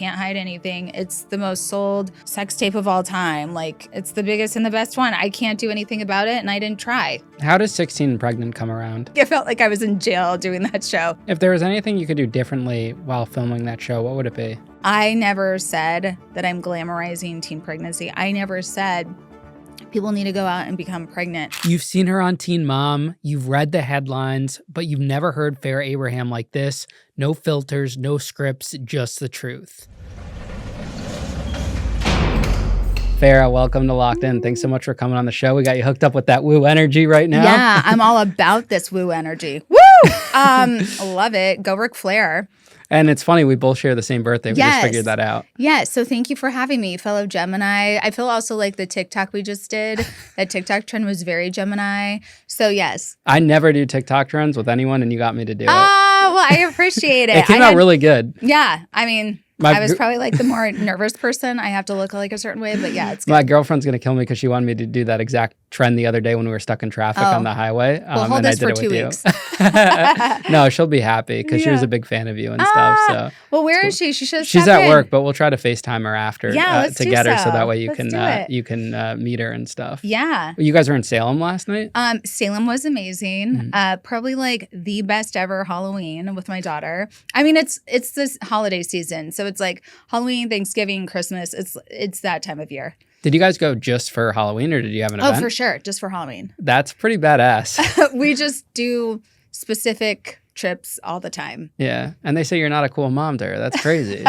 can't hide anything. It's the most sold sex tape of all time. Like, it's the biggest and the best one. I can't do anything about it, and I didn't try. How does 16 and Pregnant come around? I felt like I was in jail doing that show. If there was anything you could do differently while filming that show, what would it be? I never said that I'm glamorizing teen pregnancy. I never said people need to go out and become pregnant. You've seen her on Teen Mom, you've read the headlines, but you've never heard Farrah Abraham like this. No filters, no scripts, just the truth. Farrah, welcome to Locked In. Thanks so much for coming on the show. We got you hooked up with that woo energy right now. Yeah, I'm all about this woo energy. Woo! Love it. Go Ric Flair. And it's funny, we both share the same birthday. We just figured that out. Yes. So thank you for having me, fellow Gemini. I feel also like the TikTok we just did, that TikTok trend was very Gemini. So yes. I never do TikTok trends with anyone, and you got me to do it. Oh, well, I appreciate it. It came out really good. Yeah. I mean, I was probably like the more nervous person. I have to look like a certain way, but yeah, it's good. My girlfriend's going to kill me because she wanted me to do that exact trend the other day when we were stuck in traffic on the highway. Well, hold this for 2 weeks. No, she'll be happy because she was a big fan of you and stuff. So, well, where is she? She should. She's at work, but we'll try to FaceTime her after to get her, so that way you can meet her and stuff. Yeah. You guys were in Salem last night. Salem was amazing. Probably like the best ever Halloween with my daughter. I mean, it's this holiday season, so it's like Halloween, Thanksgiving, Christmas. It's that time of year. Did you guys go just for Halloween, or did you have an event? Oh, for sure. Just for Halloween. That's pretty badass. We just do specific trips all the time. Yeah. And they say you're not a cool mom to her. That's crazy.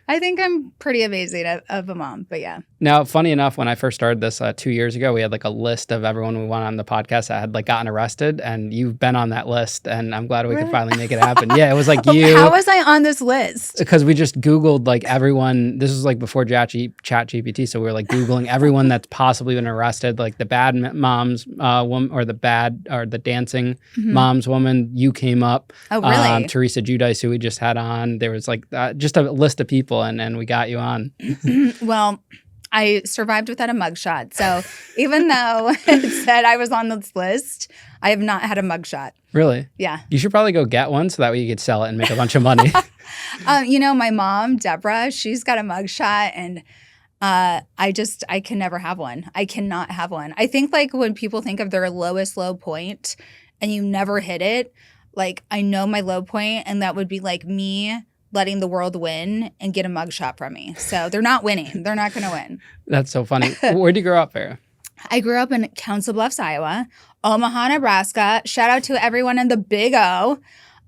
I think I'm pretty amazing of a mom, but yeah. Now, funny enough, when I first started this 2 years ago, we had like a list of everyone we wanted on the podcast that had like gotten arrested, and you've been on that list, and I'm glad we could finally make it happen. Yeah, it was like you. How was I on this list? Because we just Googled like everyone. This was like before ChatGPT, so we were like Googling everyone that's possibly been arrested, like the bad moms woman, or the dancing moms woman. You came up. Oh, really? Teresa Giudice, who we just had on. There was like just a list of people, and we got you on. Well, I survived without a mugshot. So even though it said I was on this list, I have not had a mugshot. Really? Yeah. You should probably go get one so that way you could sell it and make a bunch of money. My mom, Deborah, she's got a mugshot, and I can never have one. I cannot have one. I think like when people think of their lowest low point and you never hit it, like I know my low point, and that would be like me letting the world win and get a mugshot from me. So they're not winning. They're not going to win. That's so funny. Where'd you grow up, Farrah? I grew up in Council Bluffs, Iowa, Omaha, Nebraska. Shout out to everyone in the Big O.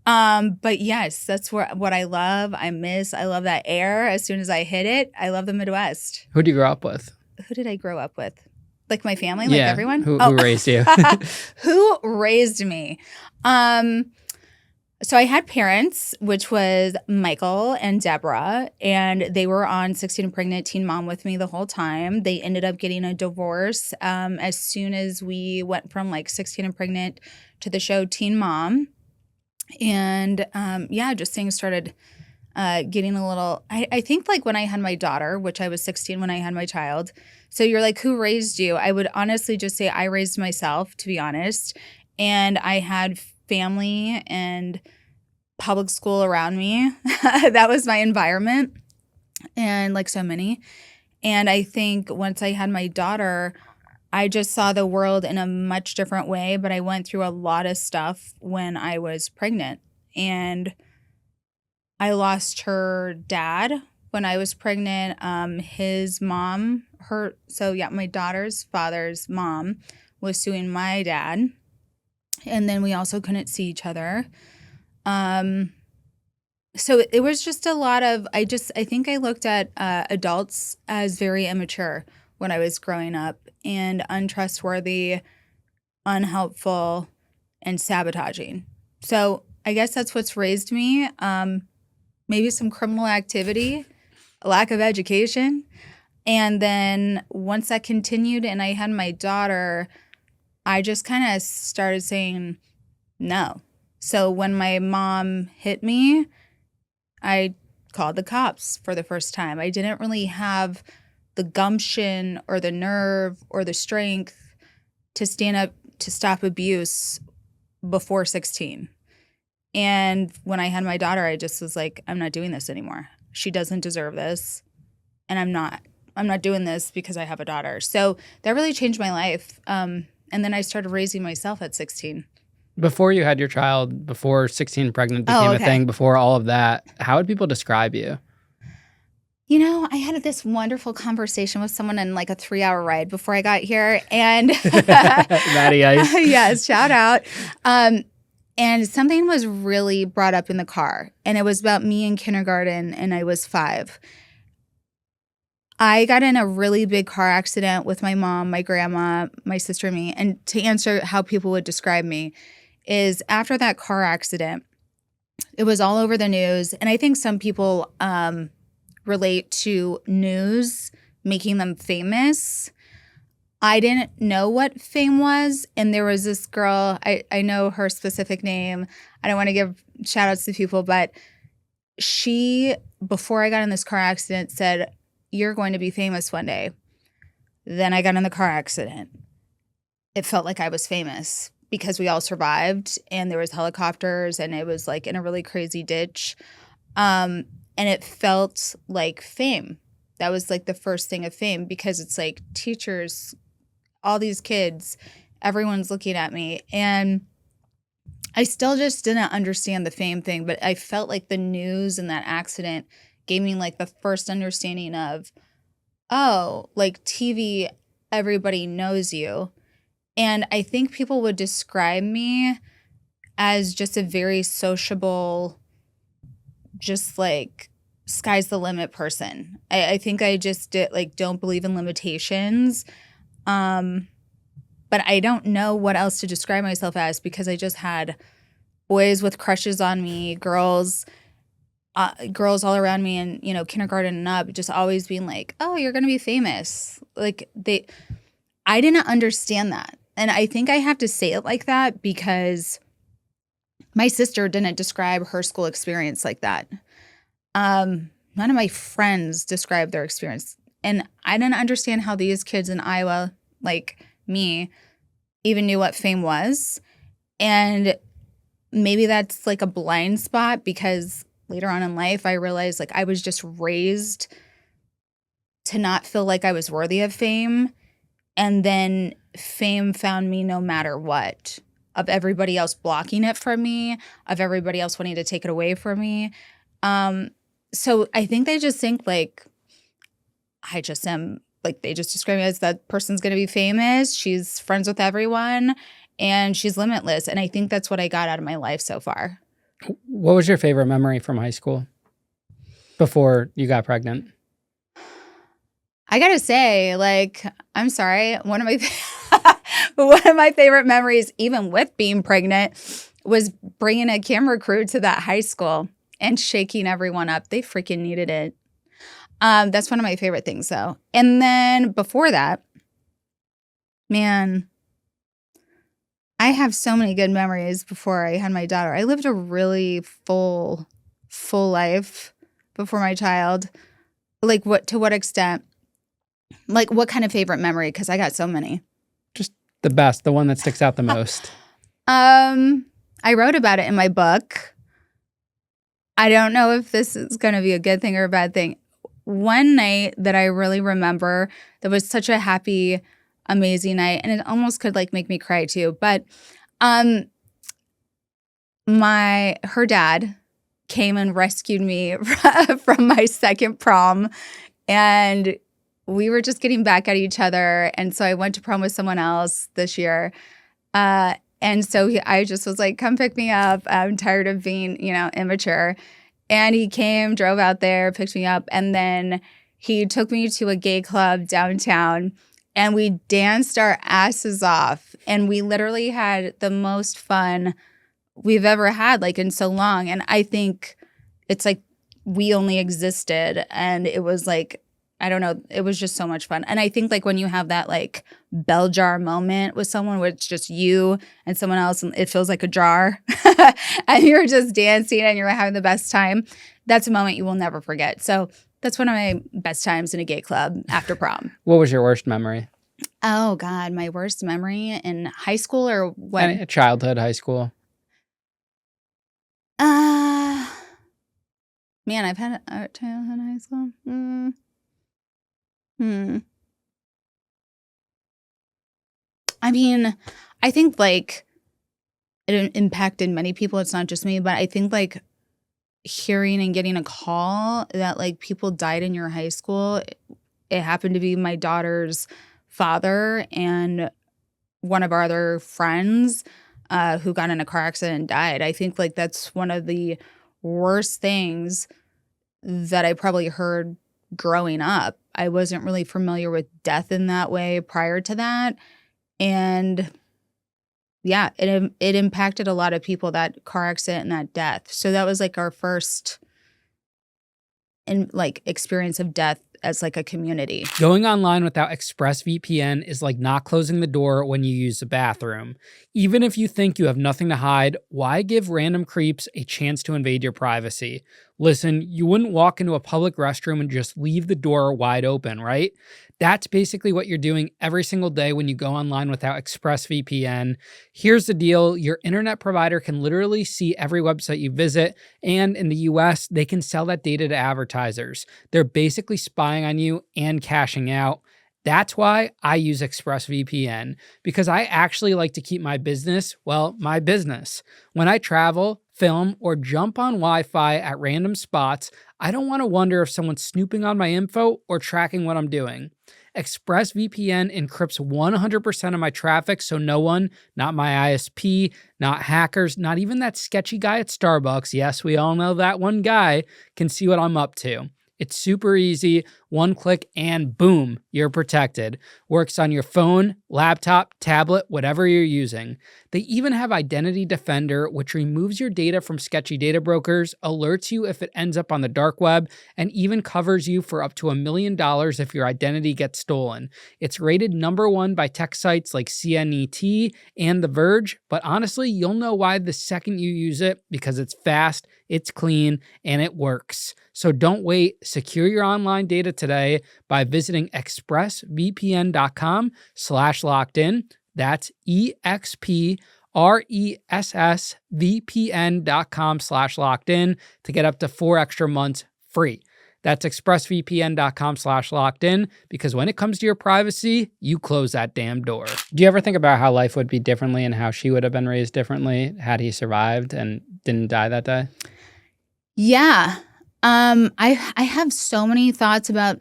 But yes, that's what I love. I love that air. As soon as I hit it, I love the Midwest. Who'd you grow up with? Who did I grow up with? Like my family, like everyone? Who raised you? Who raised me? So I had parents, which was Michael and Deborah, and they were on 16 and Pregnant Teen Mom with me the whole time. They ended up getting a divorce as soon as we went from like 16 and Pregnant to the show Teen Mom. And just things started getting a little, I think like when I had my daughter, which I was 16 when I had my child. So you're like, who raised you? I would honestly just say I raised myself, to be honest. And I had family and public school around me. That was my environment, and like so many. And I think once I had my daughter, I just saw the world in a much different way. But I went through a lot of stuff when I was pregnant, and I lost her dad when I was pregnant. His mom, my daughter's father's mom was suing my dad. And then we also couldn't see each other. So it was just a lot of, I think I looked at adults as very immature when I was growing up, and untrustworthy, unhelpful, and sabotaging. So I guess that's what's raised me. Maybe some criminal activity, a lack of education. And then once that continued and I had my daughter, I just kind of started saying no. So when my mom hit me, I called the cops for the first time. I didn't really have the gumption or the nerve or the strength to stand up to stop abuse before 16. And when I had my daughter, I just was like, I'm not doing this anymore. she doesn't deserve this, and I'm not doing this because I have a daughter. So that really changed my life. And then I started raising myself at 16. Before you had your child, before 16 pregnant Oh, became a okay. thing, before all of that, how would people describe you? You know, I had this wonderful conversation with someone in like a 3-hour ride before I got here. And Matty Ice. yes, shout out. And something was really brought up in the car. And it was about me in kindergarten, and I was 5. I got in a really big car accident with my mom, my grandma, my sister, and me. And to answer how people would describe me is after that car accident, it was all over the news. And I think some people relate to news making them famous. I didn't know what fame was. And there was this girl, I know her specific name. I don't want to give shout outs to people, but she, before I got in this car accident, said, "You're going to be famous one day." Then I got in the car accident. It felt like I was famous because we all survived, and there was helicopters, and it was like in a really crazy ditch. And it felt like fame. That was like the first thing of fame, because it's like teachers, all these kids, everyone's looking at me. And I still just didn't understand the fame thing, but I felt like the news and that accident gave me like the first understanding of, oh, like TV, everybody knows you. And I think people would describe me as just a very sociable, just like sky's the limit person. I think I just don't believe in limitations. But I don't know what else to describe myself as, because I just had boys with crushes on me, girls all around me, and kindergarten and up, just always being like, "Oh, you're gonna be famous." I didn't understand that, and I think I have to say it like that because my sister didn't describe her school experience like that. None of my friends described their experience, and I didn't understand how these kids in Iowa, like me, even knew what fame was. And maybe that's like a blind spot, because later on in life I realized like I was just raised to not feel like I was worthy of fame, and then fame found me no matter what, of everybody else blocking it from me, of everybody else wanting to take it away from me. So I think they just think like I just am, like they just describe me as that person's going to be famous. She's friends with everyone and she's limitless. And I think that's what I got out of my life so far. What was your favorite memory from high school before you got pregnant? I got to say, like, I'm sorry, one of my favorite memories, even with being pregnant, was bringing a camera crew to that high school and shaking everyone up. They freaking needed it. That's one of my favorite things, though. And then before that, man, I have so many good memories before I had my daughter. I lived a really full life before my child. Like, to what extent? Like, what kind of favorite memory? Because I got so many. Just the best, the one that sticks out the most. I wrote about it in my book. I don't know if this is going to be a good thing or a bad thing. One night that I really remember that was such a happy, amazing night, and it almost could like make me cry too. But her dad came and rescued me from my second prom, and we were just getting back at each other. And so I went to prom with someone else this year. And so I just was like, "Come pick me up. I'm tired of being, immature." And he came, drove out there, picked me up, and then he took me to a gay club downtown, and we danced our asses off. And we literally had the most fun we've ever had, like, in so long. And I think it's like we only existed, and it was like, I don't know, it was just so much fun. And I think like when you have that like bell jar moment with someone where it's just you and someone else and it feels like a jar and you're just dancing and you're having the best time, that's a moment you will never forget. So that's one of my best times in a gay club after prom. What was your worst memory? Oh God, my worst memory in high school or what? Childhood, high school. Man, I've had a child in high school. I mean, I think like it impacted many people. It's not just me, but I think like hearing and getting a call that like people died in your high school. It happened to be my daughter's father and one of our other friends who got in a car accident and died. I think like that's one of the worst things that I probably heard growing up. I wasn't really familiar with death in that way prior to that. And yeah, it impacted a lot of people, that car accident and that death. So that was like our first experience of death as like a community. Going online without ExpressVPN is like not closing the door when you use the bathroom. Even if you think you have nothing to hide, why give random creeps a chance to invade your privacy? Listen, you wouldn't walk into a public restroom and just leave the door wide open, right? That's basically what you're doing every single day when you go online without ExpressVPN. Here's the deal. Your internet provider can literally see every website you visit, and in the US, they can sell that data to advertisers. They're basically spying on you and cashing out. That's why I use ExpressVPN, because I actually like to keep my business, well, my business. When I travel, film, or jump on Wi-Fi at random spots, I don't want to wonder if someone's snooping on my info or tracking what I'm doing. ExpressVPN encrypts 100% of my traffic, so no one, not my ISP, not hackers, not even that sketchy guy at Starbucks, yes, we all know that one guy, can see what I'm up to. It's super easy, one click, and boom, you're protected. Works on your phone, laptop, tablet, whatever you're using. They even have Identity Defender, which removes your data from sketchy data brokers, alerts you if it ends up on the dark web, and even covers you for up to $1 million if your identity gets stolen. It's rated #1 by tech sites like CNET and The Verge, but honestly, you'll know why the second you use it, because it's fast, it's clean, and it works. So don't wait. Secure your online data today by visiting expressvpn.com/lockedin. That's expressvpn.com/lockedin to get up to 4 extra months free. That's expressvpn.com/lockedin, because when it comes to your privacy, you close that damn door. Do you ever think about how life would be differently and how she would have been raised differently had he survived and didn't die that day? Yeah. I have so many thoughts about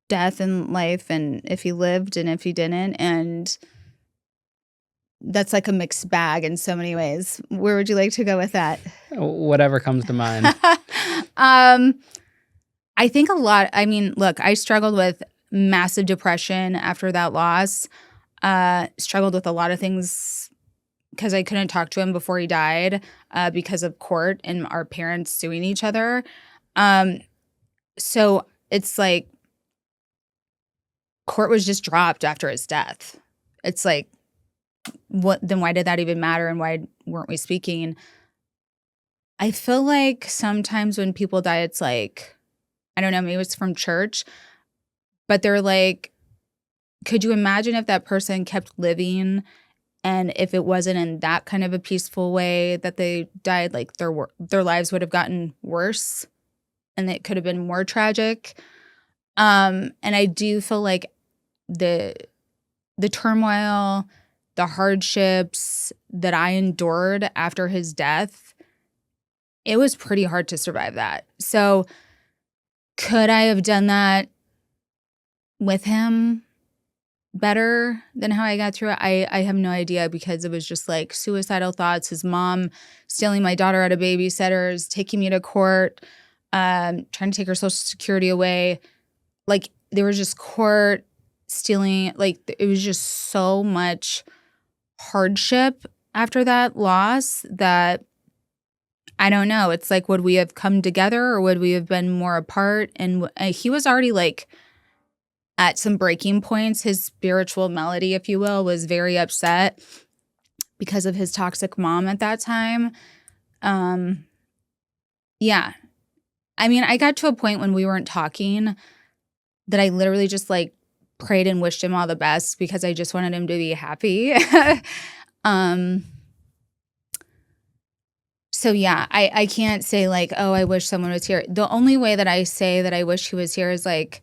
death and life and if he lived and if he didn't, and that's like a mixed bag in so many ways. Where would you like to go with that? Whatever comes to mind. I think I mean, look, I struggled with massive depression after that loss. Struggled with a lot of things because I couldn't talk to him before he died because of court and our parents suing each other. So it's like court was just dropped after his death. It's like, then why did that even matter, and why weren't we speaking? I feel like sometimes when people die, it's like, I don't know, maybe it's from church, but they're like, could you imagine if that person kept living and if it wasn't in that kind of a peaceful way that they died, like their lives would have gotten worse and it could have been more tragic. And I do feel like the turmoil, the hardships that I endured after his death, it was pretty hard to survive that. So could I have done that with him better than how I got through it? I have no idea, because it was just like suicidal thoughts, his mom stealing my daughter out of babysitters, taking me to court, trying to take her Social Security away. Like there was just court, stealing, like it was just so much hardship after that loss that I don't know. It's like, would we have come together or would we have been more apart? And he was already like at some breaking points. His spiritual melody, if you will, was very upset because of his toxic mom at that time. Yeah. I mean, I got to a point when we weren't talking that I literally just like prayed and wished him all the best because I just wanted So yeah, I can't say like, oh, I wish someone was here. The only way that I say that I wish he was here is like,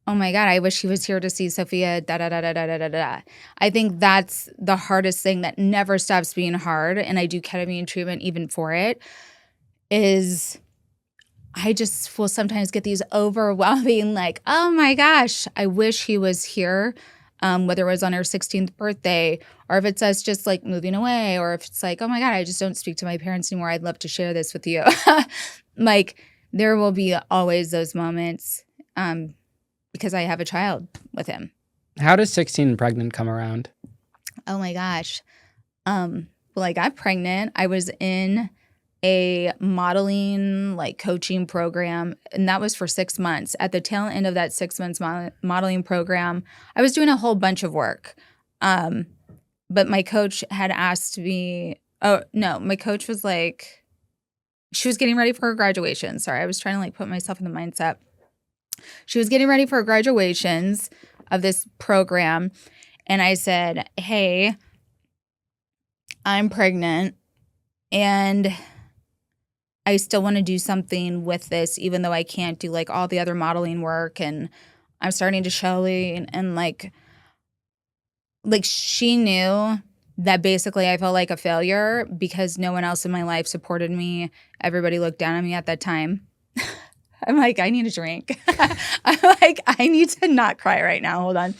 oh my God, I wish he was here to see Sophia, da da da da da da da da. I think that's the hardest thing that never stops being hard. And I do ketamine treatment even for it, is I just will sometimes get these overwhelming, like, oh my gosh, I wish he was here. Whether it was on her 16th birthday, or if it's us just like moving away, or if it's like, oh my God, I just don't speak to my parents anymore. I'd love to share this with you. Like, there will be always those moments because I have a child with him. How does 16 and pregnant come around? Oh my gosh. Well, I got pregnant. I was in a modeling like coaching program, and that was for 6 months. At the tail end of that 6 months modeling program, I was doing a whole bunch of work. But my coach had asked me, oh no, my coach was like, she was getting ready for her graduation. Sorry, I was trying to like put myself in the mindset. She was getting ready for her graduations of this program. And I said, hey, I'm pregnant and I still want to do something with this, even though I can't do like all the other modeling work, and I'm starting to show and like she knew that basically I felt like a failure because no one else in my life supported me. Everybody looked down on me at that time. I'm like, I need a drink. I'm like, I need to not cry right now. Hold on.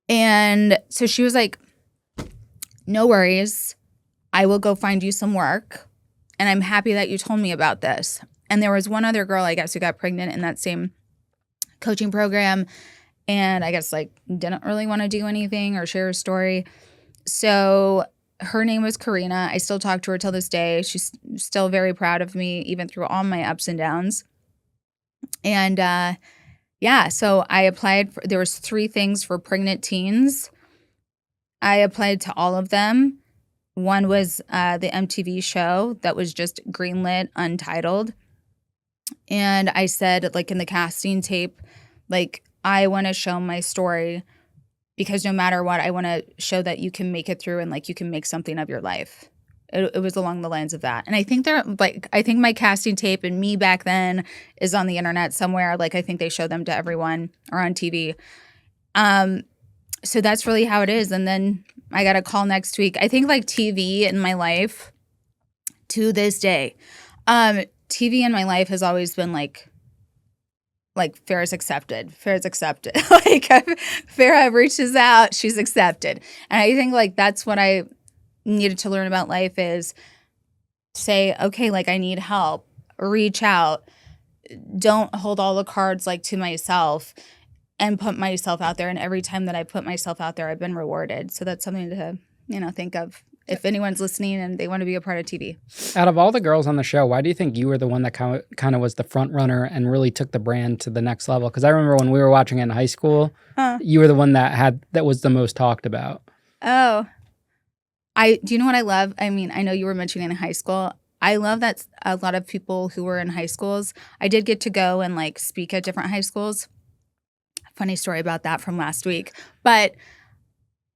And so she was like, no worries. I will go find you some work. And I'm happy that you told me about this. And there was one other girl, I guess, who got pregnant in that same coaching program. And I guess like didn't really want to do anything or share a story. So her name was Karina. I still talk to her till this day. She's still very proud of me, even through all my ups and downs. And yeah, so I applied there was 3 things for pregnant teens. I applied to all of them. One was the MTV show that was just greenlit, untitled. And I said, like in the casting tape, like, I want to show my story because no matter what, I want to show that you can make it through and like you can make something of your life. It was along the lines of that. And I think I think my casting tape and me back then is on the internet somewhere. Like, I think they show them to everyone or on TV. So that's really how it is. And then I got a call next week. I think like TV in my life to this day, TV in my life has always been like Farrah's accepted. Farrah's accepted. Like Farrah reaches out, she's accepted. And I think like that's what I needed to learn about life is say, okay, like I need help, reach out. Don't hold all the cards like to myself and put myself out there. And every time that I put myself out there, I've been rewarded. So that's something to, think of if anyone's listening and they want to be a part of TV. Out of all the girls on the show, why do you think you were the one that kind of was the front runner and really took the brand to the next level? Because I remember when we were watching it in high school, you were the one that was the most talked about. Oh, do you know what I love? I mean, I know you were mentioning in high school. I love that a lot of people who were in high schools, I did get to go and like speak at different high schools. Funny story about that from last week. But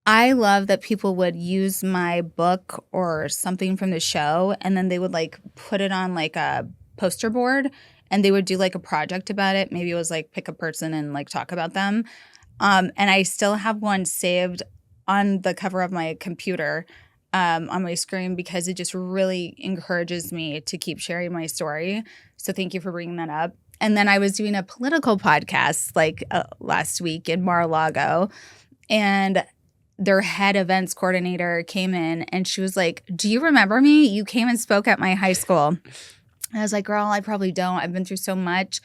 I love that people would use my book or something from the show and then they would like put it on like a poster board and they would do like a project about it. Maybe it was like pick a person and like talk about them. And I still have one saved on the cover of my computer on my screen because it just really encourages me to keep sharing my story. So thank you for bringing that up. And then I was doing a political podcast like last week in Mar-a-Lago, and their head events coordinator came in and she was like, do you remember me? You came and spoke at my high school. I was like, girl, I probably don't. I've been through so much.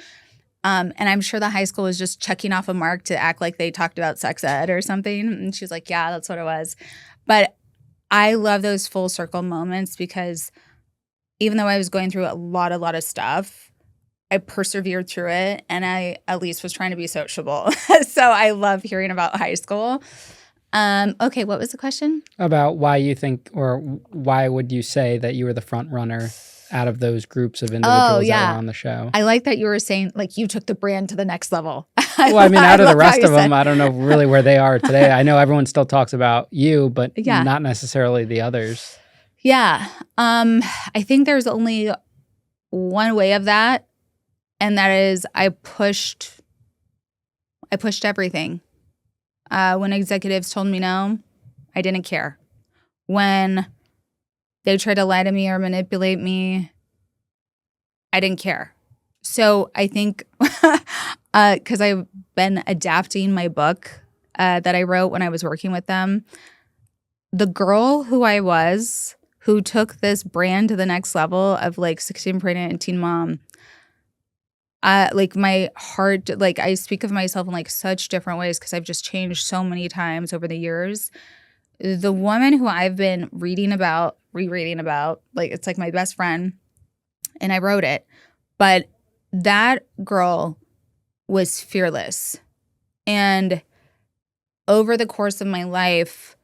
And I'm sure the high school was just checking off a mark to act like they talked about sex ed or something. And she was like, yeah, that's what it was. But I love those full circle moments because even though I was going through a lot of stuff, I persevered through it and I at least was trying to be sociable. So I love hearing about high school. Okay, what was the question? About why you think, or why would you say that you were the front runner out of those groups of individuals that were on the show? I like that you were saying, like, you took the brand to the next level. Well, I mean, I out of the love how rest you of them, said- I don't know really where they are today. I know everyone still talks about you, but Yeah. not necessarily the others. Yeah. I think there's only one way of that, and that is I pushed everything. When executives told me no, I didn't care. When they tried to lie to me or manipulate me, I didn't care. So I think because I've been adapting my book that I wrote when I was working with them, the girl who I was, who took this brand to the next level of like 16 pregnant and teen mom, like my heart, like I speak of myself in like such different ways because I've just changed so many times over the years. The woman who I've been reading about, rereading about, like it's like my best friend, and I wrote it. But that girl was fearless. And over the course of my life,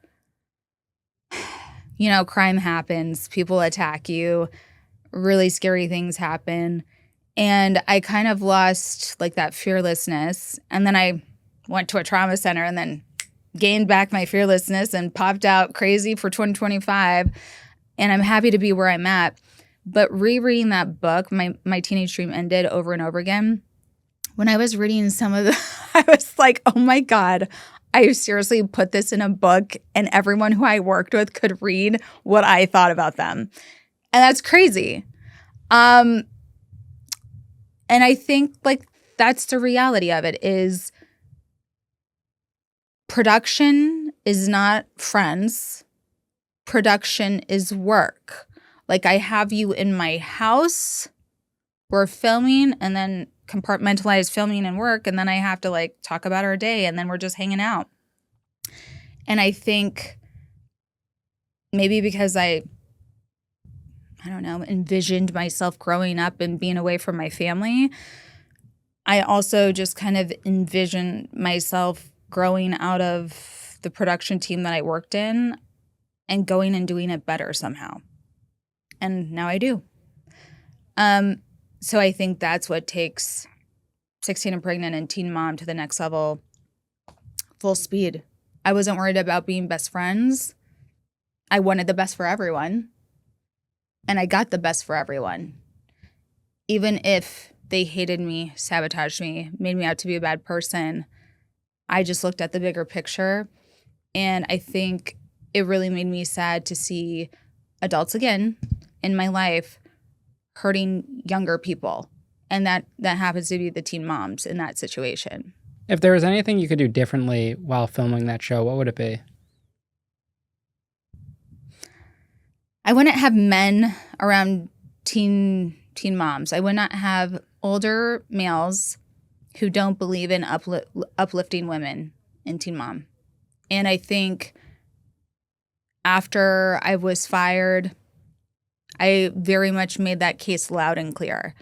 you know, crime happens, people attack you, really scary things happen. And I kind of lost like that fearlessness. And then I went to a trauma center and then gained back my fearlessness and popped out crazy for 2025. And I'm happy to be where I'm at. But rereading that book, my teenage dream ended over and over again. When I was reading some of the, I was like, oh my God, I seriously put this in a book and everyone who I worked with could read what I thought about them. And that's crazy. And I think like that's the reality of it is production is not friends. Production is work. Like I have you in my house, we're filming and then compartmentalize filming and work. And then I have to like talk about our day and then we're just hanging out. And I think maybe because I don't know, envisioned myself growing up and being away from my family, I also just kind of envisioned myself growing out of the production team that I worked in and going and doing it better somehow. And now I do. So I think that's what takes 16 and pregnant and teen mom to the next level, full speed. I wasn't worried about being best friends. I wanted the best for everyone. And I got the best for everyone. Even if they hated me, sabotaged me, made me out to be a bad person, I just looked at the bigger picture. And I think it really made me sad to see adults again in my life hurting younger people. And that happens to be the teen moms in that situation. If there was anything you could do differently while filming that show, what would it be? I wouldn't have men around teen moms. I would not have older males who don't believe in uplifting women in teen mom. And I think after I was fired, I very much made that case loud and clear.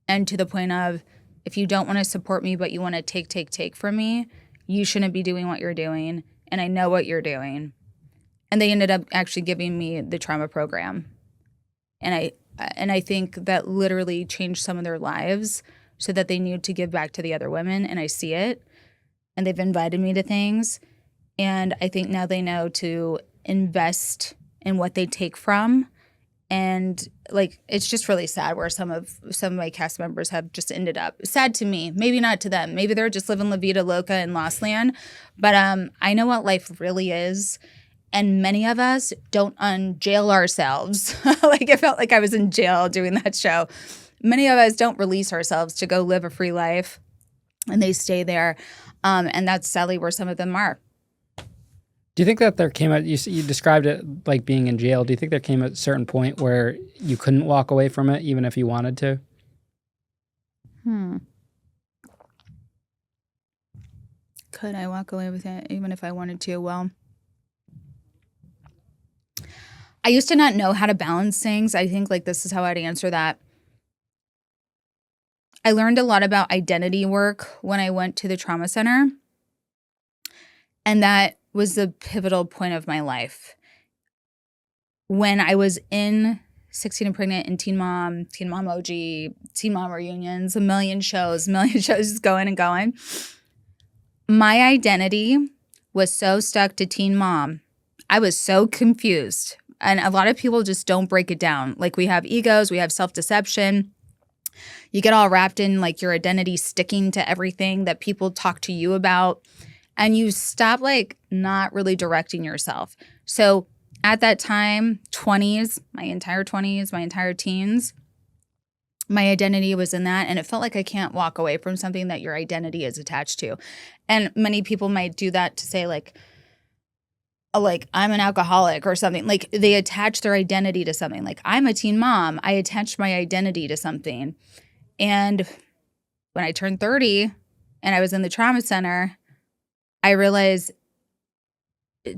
And to the point of, if you don't want to support me, but you want to take from me, you shouldn't be doing what you're doing. And I know what you're doing. And they ended up actually giving me the trauma program. And I think that literally changed some of their lives so that they knew to give back to the other women. And I see it. And they've invited me to things. And I think now they know to invest in what they take from. And like, it's just really sad where some of my cast members have just ended up. Sad to me, maybe not to them. Maybe they're just living La Vida Loca in Lost Land. But I know what life really is. And many of us don't unjail ourselves. Like it felt like I was in jail doing that show. Many of us don't release ourselves to go live a free life. And they stay there. And that's sadly where some of them are. Do you think that there came you described it like being in jail. Do you think there came a certain point where you couldn't walk away from it even if you wanted to? Could I walk away with it even if I wanted to? Well, I used to not know how to balance things. I think like this is how I'd answer that. I learned a lot about identity work when I went to the trauma center. And that was the pivotal point of my life. When I was in 16 and Pregnant and Teen Mom OG, Teen Mom Reunions, a million shows just going and going. My identity was so stuck to teen mom. I was so confused. And a lot of people just don't break it down. Like, we have egos, we have self-deception. You get all wrapped in like your identity sticking to everything that people talk to you about. And you stop like not really directing yourself. So at that time, 20s, my entire 20s, my entire teens, my identity was in that. And it felt like I can't walk away from something that your identity is attached to. And many people might do that to say like, oh, like I'm an alcoholic or something. Like they attach their identity to something. Like I'm a teen mom. I attached my identity to something. And when I turned 30 and I was in the trauma center, I realized,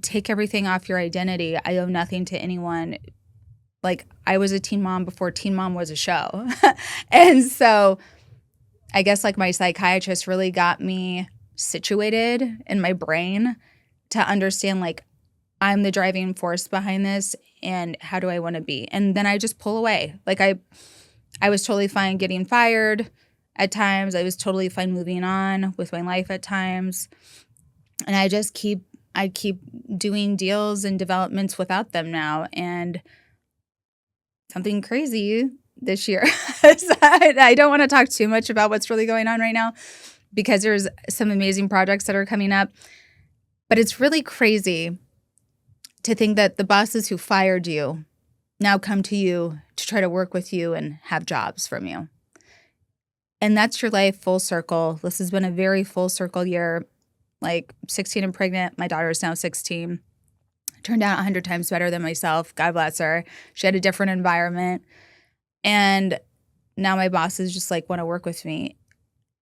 take everything off your identity. I owe nothing to anyone. Like I was a teen mom before Teen Mom was a show. And so I guess like my psychiatrist really got me situated in my brain to understand like I'm the driving force behind this and how do I want to be? And then I just pull away. Like I was totally fine getting fired at times. I was totally fine moving on with my life at times. And I keep doing deals and developments without them now. And something crazy this year. I don't want to talk too much about what's really going on right now because there's some amazing projects that are coming up. But it's really crazy to think that the bosses who fired you now come to you to try to work with you and have jobs from you. And that's your life full circle. This has been a very full circle year, like 16 and pregnant. My daughter is now 16. Turned out 100 times better than myself. God bless her. She had a different environment. And now my bosses just like want to work with me.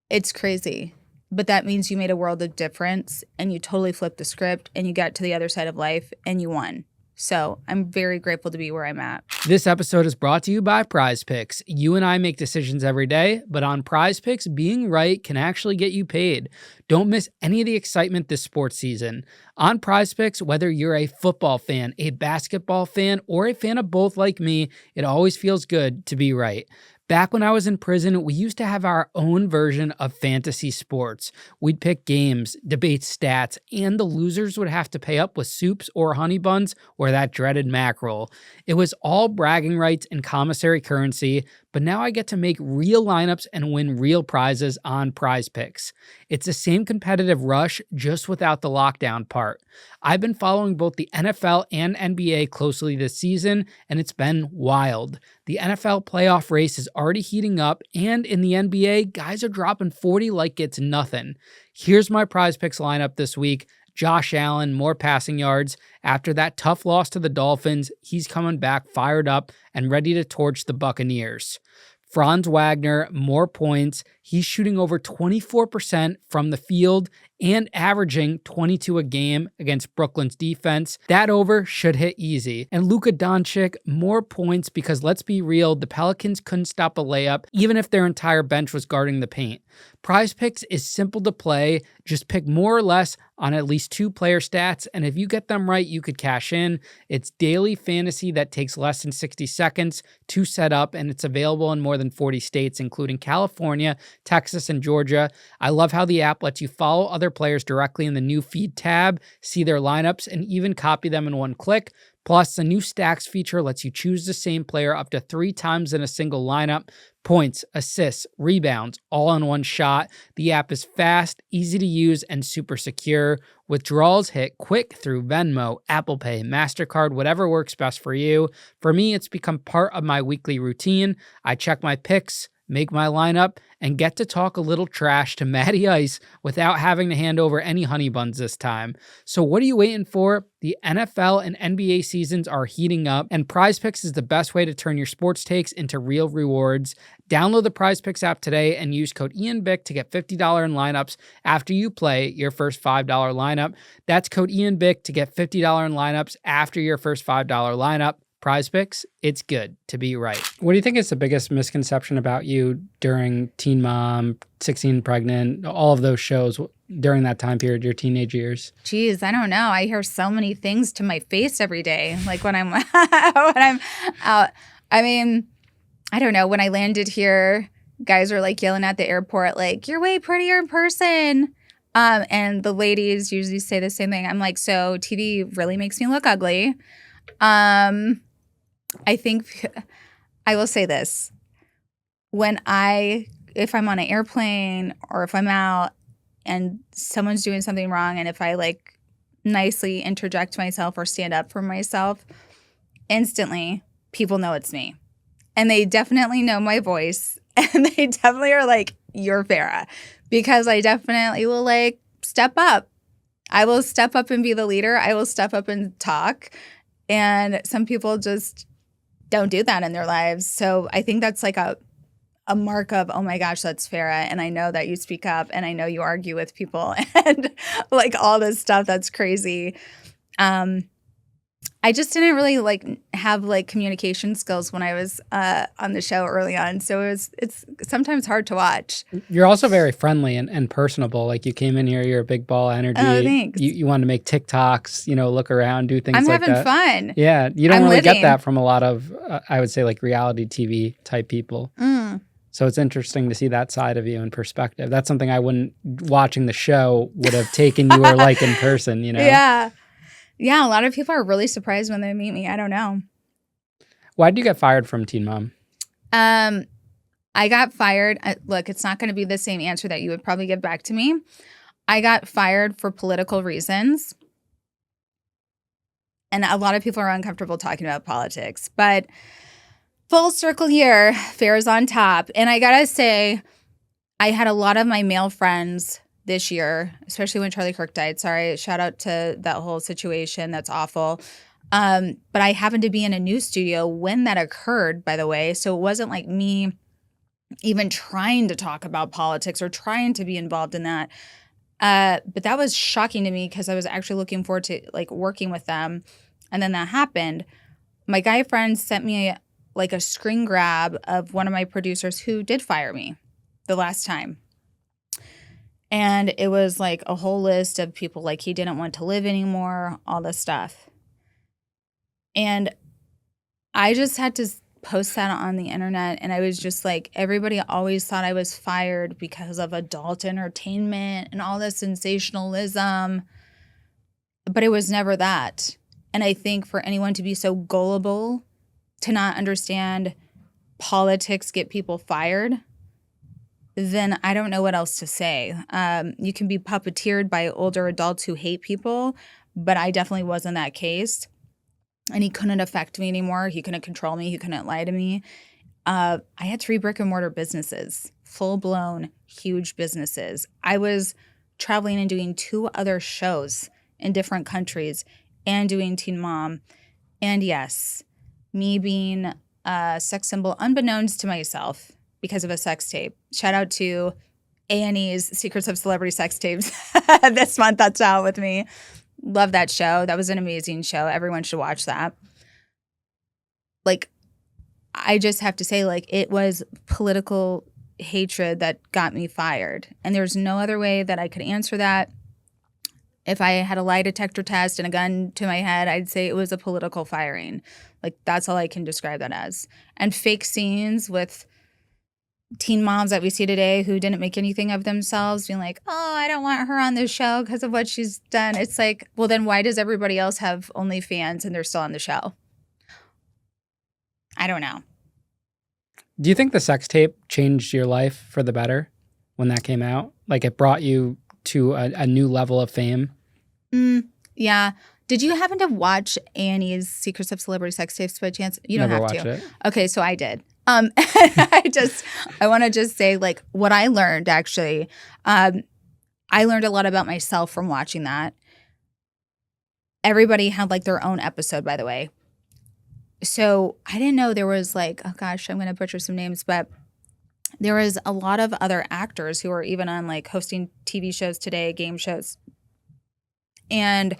It's crazy. But that means you made a world of difference and you totally flipped the script and you got to the other side of life and you won. So I'm very grateful to be where I'm at. This episode is brought to you by Prize Picks. You and I make decisions every day, but on Prize Picks, being right can actually get you paid. Don't miss any of the excitement this sports season. On Prize Picks, whether you're a football fan, a basketball fan, or a fan of both like me, it always feels good to be right. Back when I was in prison, we used to have our own version of fantasy sports. We'd pick games, debate stats, and the losers would have to pay up with soups or honey buns or that dreaded mackerel. It was all bragging rights and commissary currency, but now I get to make real lineups and win real prizes on Prize Picks. It's the same competitive rush, just without the lockdown part. I've been following both the NFL and NBA closely this season, and it's been wild. The NFL playoff race is already heating up, and in the NBA, guys are dropping 40 like it's nothing. Here's my Prize Picks lineup this week. Josh Allen, more passing yards. After that tough loss to the Dolphins, he's coming back fired up and ready to torch the Buccaneers. Franz Wagner, more points. He's shooting over 24% from the field and averaging 22 a game against Brooklyn's defense. That over should hit easy. And Luka Doncic, more points because let's be real, the Pelicans couldn't stop a layup even if their entire bench was guarding the paint. Prize Picks is simple to play. Just pick more or less on at least 2 player stats, and if you get them right, you could cash in. It's daily fantasy that takes less than 60 seconds to set up, and it's available in more than 40 states, including California, Texas, and Georgia. I love how the app lets you follow other players directly in the new feed tab, see their lineups, and even copy them in one click. Plus, the new stacks feature lets you choose the same player up to 3 times in a single lineup. Points, assists, rebounds, all in one shot. The app is fast, easy to use, and super secure. Withdrawals hit quick through Venmo, Apple Pay, MasterCard, whatever works best for you. For me, it's become part of my weekly routine. I check my picks, make my lineup, and get to talk a little trash to Matty Ice without having to hand over any honey buns this time. So what are you waiting for? The NFL and NBA seasons are heating up, and Prize Picks is the best way to turn your sports takes into real rewards. Download the Prize Picks app today and use code Ian Bick to get $50 in lineups after you play your first $5 lineup. That's code Ian Bick to get $50 in lineups after your first $5 lineup. Prize Picks, it's good to be right. What do you think is the biggest misconception about you during Teen Mom, 16 Pregnant, all of those shows during that time period, your teenage years? Geez, I don't know. I hear so many things to my face every day. Like when I'm when I'm out. I mean, I don't know. When I landed here, guys are like yelling at the airport, like, "You're way prettier in person." And the ladies usually say the same thing. I'm like, so TV really makes me look ugly. I think I will say this. If I'm on an airplane or if I'm out and someone's doing something wrong, and if I like nicely interject myself or stand up for myself, instantly people know it's me. And they definitely know my voice. And they definitely are like, you're Farrah. Because I definitely will like step up. I will step up and be the leader. I will step up and talk. And some people just don't do that in their lives. So I think that's like a mark of, oh my gosh, that's Farrah. And I know that you speak up and I know you argue with people and like all this stuff that's crazy. I just didn't really like have like communication skills when I was on the show early on. So it's sometimes hard to watch. You're also very friendly and personable. Like you came in here, you're a big ball of energy. Oh, thanks. You wanted to make TikToks, look around, do things I'm like having that. fun. Yeah. You don't I'm really living. get that from a lot of, I would say like reality TV type people. So it's interesting to see that side of you in perspective. That's something I wouldn't, watching the show, would have taken you or like in person, Yeah. Yeah, a lot of people are really surprised when they meet me. I don't know. Why did you get fired from Teen Mom? I got fired. Look, it's not going to be the same answer that you would probably give back to me. I got fired for political reasons. And a lot of people are uncomfortable talking about politics. But full circle here, Farrah's on top. And I got to say, I had a lot of my male friends this year, especially when Charlie Kirk died. Sorry, shout out to that whole situation. That's awful. But I happened to be in a news studio when that occurred, by the way. So it wasn't like me even trying to talk about politics or trying to be involved in that. But that was shocking to me because I was actually looking forward to like working with them. And then that happened. My guy friend sent me like a screen grab of one of my producers who did fire me the last time. And it was like a whole list of people like he didn't want to live anymore, all this stuff. And I just had to post that on the internet. And I was just like, everybody always thought I was fired because of adult entertainment and all this sensationalism. But it was never that. And I think for anyone to be so gullible to not understand politics get people fired, then I don't know what else to say. You can be puppeteered by older adults who hate people, but I definitely wasn't that case. And he couldn't affect me anymore. He couldn't control me. He couldn't lie to me. I had 3 brick and mortar businesses, full-blown, huge businesses. I was traveling and doing 2 other shows in different countries and doing Teen Mom. And yes, me being a sex symbol unbeknownst to myself, because of a sex tape. Shout out to A&E's Secrets of Celebrity Sex Tapes this month. That's out with me. Love that show. That was an amazing show. Everyone should watch that. Like, I just have to say, like, it was political hatred that got me fired. And there's no other way that I could answer that. If I had a lie detector test and a gun to my head, I'd say it was a political firing. Like, that's all I can describe that as. And fake scenes with teen moms that we see today who didn't make anything of themselves being like, oh, I don't want her on this show because of what she's done. It's like, well, then why does everybody else have OnlyFans and they're still on the show? I don't know. Do you think the sex tape changed your life for the better when that came out? Like it brought you to a new level of fame? Yeah. Did you happen to watch A&E's Secrets of Celebrity Sex Tapes by chance? You don't Never have watched to. it. Okay, so I did. I want to just say like what I learned actually. I learned a lot about myself from watching that. Everybody had like their own episode, by the way. So I didn't know there was like, oh gosh, I'm going to butcher some names, but there was a lot of other actors who were even on like hosting TV shows today, game shows. And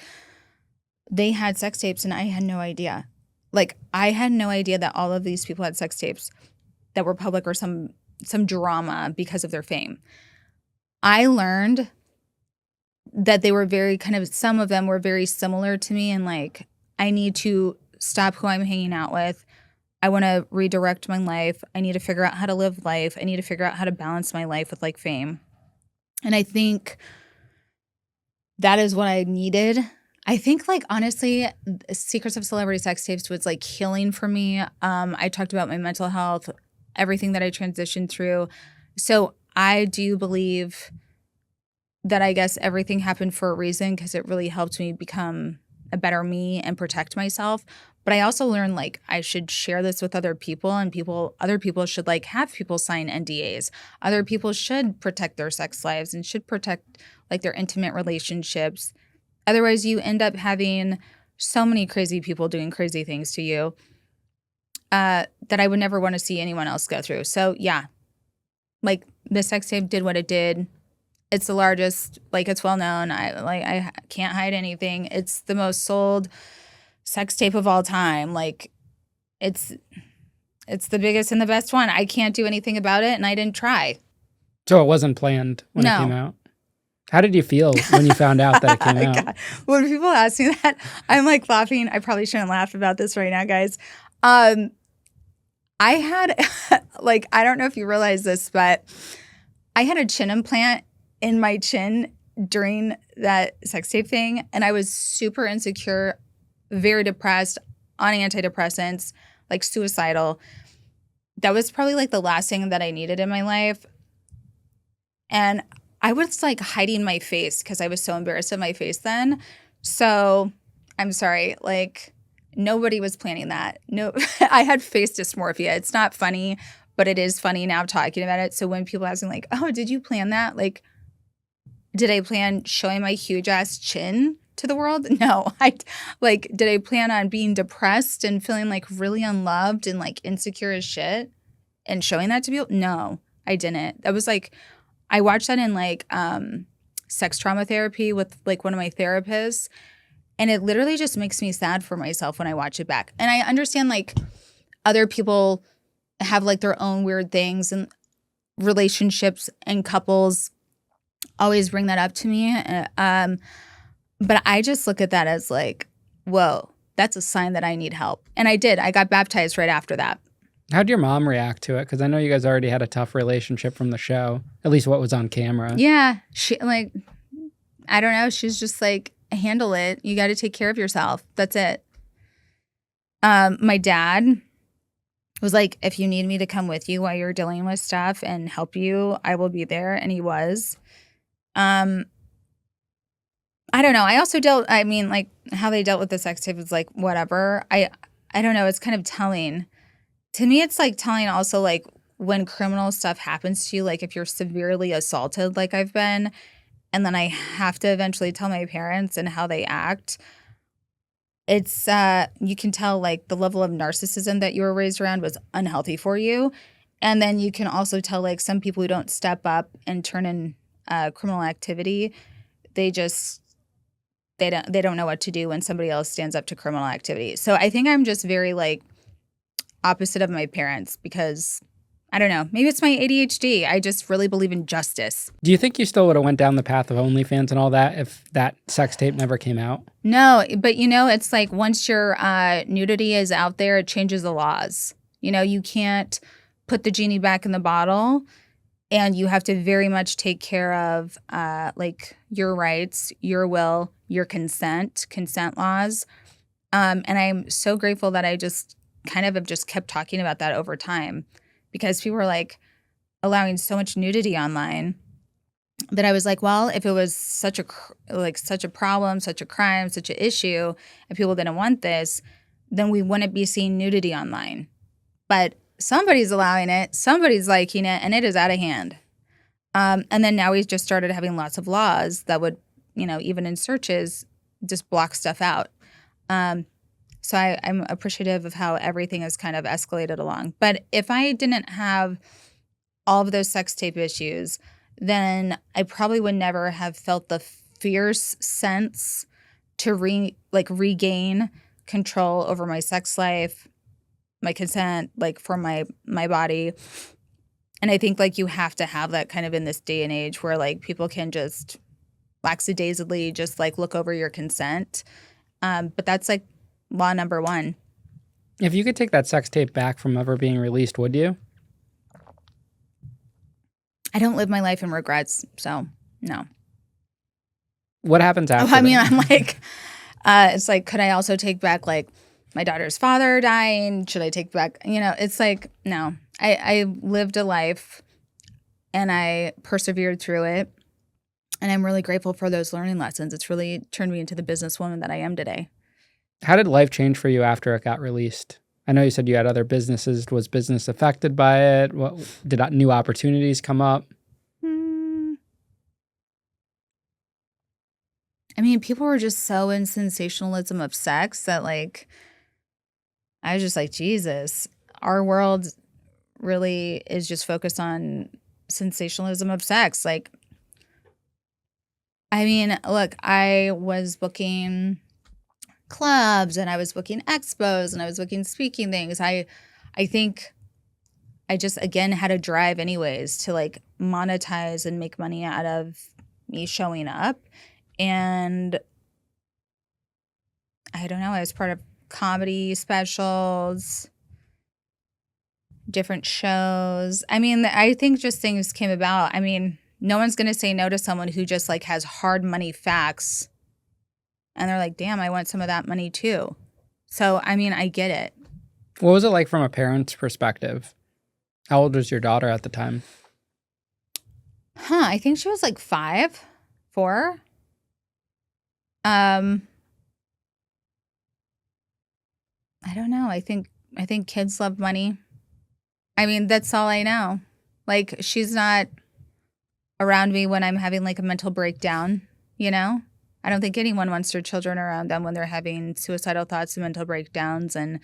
they had sex tapes and I had no idea. Like, I had no idea that all of these people had sex tapes that were public or some drama because of their fame. I learned that they were very some of them were very similar to me and like, I need to stop who I'm hanging out with. I want to redirect my life. I need to figure out how to live life. I need to figure out how to balance my life with like fame. And I think that is what I needed. I think, like, honestly, Secrets of Celebrity Sex Tapes was like healing for me. I talked about my mental health, everything that I transitioned through. So I do believe that I guess everything happened for a reason because it really helped me become a better me and protect myself. But I also learned like I should share this with other people, and other people should like have people sign NDAs. Other people should protect their sex lives and should protect like their intimate relationships. Otherwise, you end up having so many crazy people doing crazy things to you that I would never want to see anyone else go through. So yeah, like the sex tape did what it did. It's the largest, like it's well known. I can't hide anything. It's the most sold sex tape of all time. Like it's it's the biggest and the best one. I can't do anything about it, and I didn't try. So it wasn't planned when it came No. out? How did you feel when you found out that it came out? God. When people ask me that, I'm like laughing. I probably shouldn't laugh about this right now, guys. I had like I don't know if you realize this, but I had a chin implant in my chin during that sex tape thing, and I was super insecure, very depressed, on antidepressants, like suicidal. That was probably like the last thing that I needed in my life. And I was like hiding my face because I was so embarrassed of my face then. So I'm sorry, like nobody was planning that. No, I had face dysmorphia. It's not funny, but it is funny now talking about it. So when people ask me like, oh, did you plan that? Like, did I plan showing my huge ass chin to the world? No. Did I plan on being depressed and feeling like really unloved and like insecure as shit and showing that to people? No, I didn't. That was like, I watched that in like sex trauma therapy with like one of my therapists. And it literally just makes me sad for myself when I watch it back. And I understand like other people have like their own weird things, and relationships and couples always bring that up to me. But I just look at that as like, whoa, that's a sign that I need help. And I did. I got baptized right after that. How'd your mom react to it? Because I know you guys already had a tough relationship from the show, at least what was on camera. Yeah. She like, I don't know. She's just like, handle it. You got to take care of yourself. That's it. My dad was like, if you need me to come with you while you're dealing with stuff and help you, I will be there. And he was. I don't know. I also like how they dealt with the sex tape was like, whatever. I don't know. It's kind of telling. To me, it's like telling also like when criminal stuff happens to you, like if you're severely assaulted like I've been, and then I have to eventually tell my parents and how they act. It's you can tell like the level of narcissism that you were raised around was unhealthy for you. And then you can also tell like some people who don't step up and turn in criminal activity, they don't know what to do when somebody else stands up to criminal activity. So I think I'm just very like opposite of my parents because I don't know. Maybe it's my ADHD. I just really believe in justice. Do you think you still would have went down the path of OnlyFans and all that if that sex tape never came out? No, but it's like once your nudity is out there, it changes the laws. You can't put the genie back in the bottle, and you have to very much take care of like your rights, your will, your consent laws. And I'm so grateful that I just kind of have just kept talking about that over time. Because people were like allowing so much nudity online that I was like, well, if it was such a problem, such a crime, such an issue, and people didn't want this, then we wouldn't be seeing nudity online. But somebody's allowing it, somebody's liking it, and it is out of hand. And then now we've just started having lots of laws that would, even in searches, just block stuff out. So I'm appreciative of how everything has kind of escalated along. But if I didn't have all of those sex tape issues, then I probably would never have felt the fierce sense to regain control over my sex life, my consent, like for my body. And I think like you have to have that kind of in this day and age where like people can just lackadaisically just like look over your consent. But that's like law number one. If you could take that sex tape back from ever being released, would you? I don't live my life in regrets, so no. What happens after I mean, that? I'm like, it's like, could I also take back like my daughter's father dying? Should I take back, it's like, no, I lived a life and I persevered through it. And I'm really grateful for those learning lessons. It's really turned me into the businesswoman that I am today. How did life change for you after it got released? I know you said you had other businesses. Was business affected by it? What did new opportunities come up? I mean, people were just so in sensationalism of sex that like, I was just like, Jesus, our world really is just focused on sensationalism of sex. Like, I mean, look, I was booking clubs and I was booking expos and I was booking speaking things. I think I just again had a drive anyways to like monetize and make money out of me showing up. And I don't know, I was part of comedy specials, different shows. I mean, I think just things came about. I mean, no one's going to say no to someone who just like has hard money facts and they're like, damn, I want some of that money too. So, I mean, I get it. What was it like from a parent's perspective? How old was your daughter at the time? I think she was like 5, 4. I don't know. I think kids love money. I mean, that's all I know. Like, she's not around me when I'm having like a mental breakdown, I don't think anyone wants their children around them when they're having suicidal thoughts and mental breakdowns and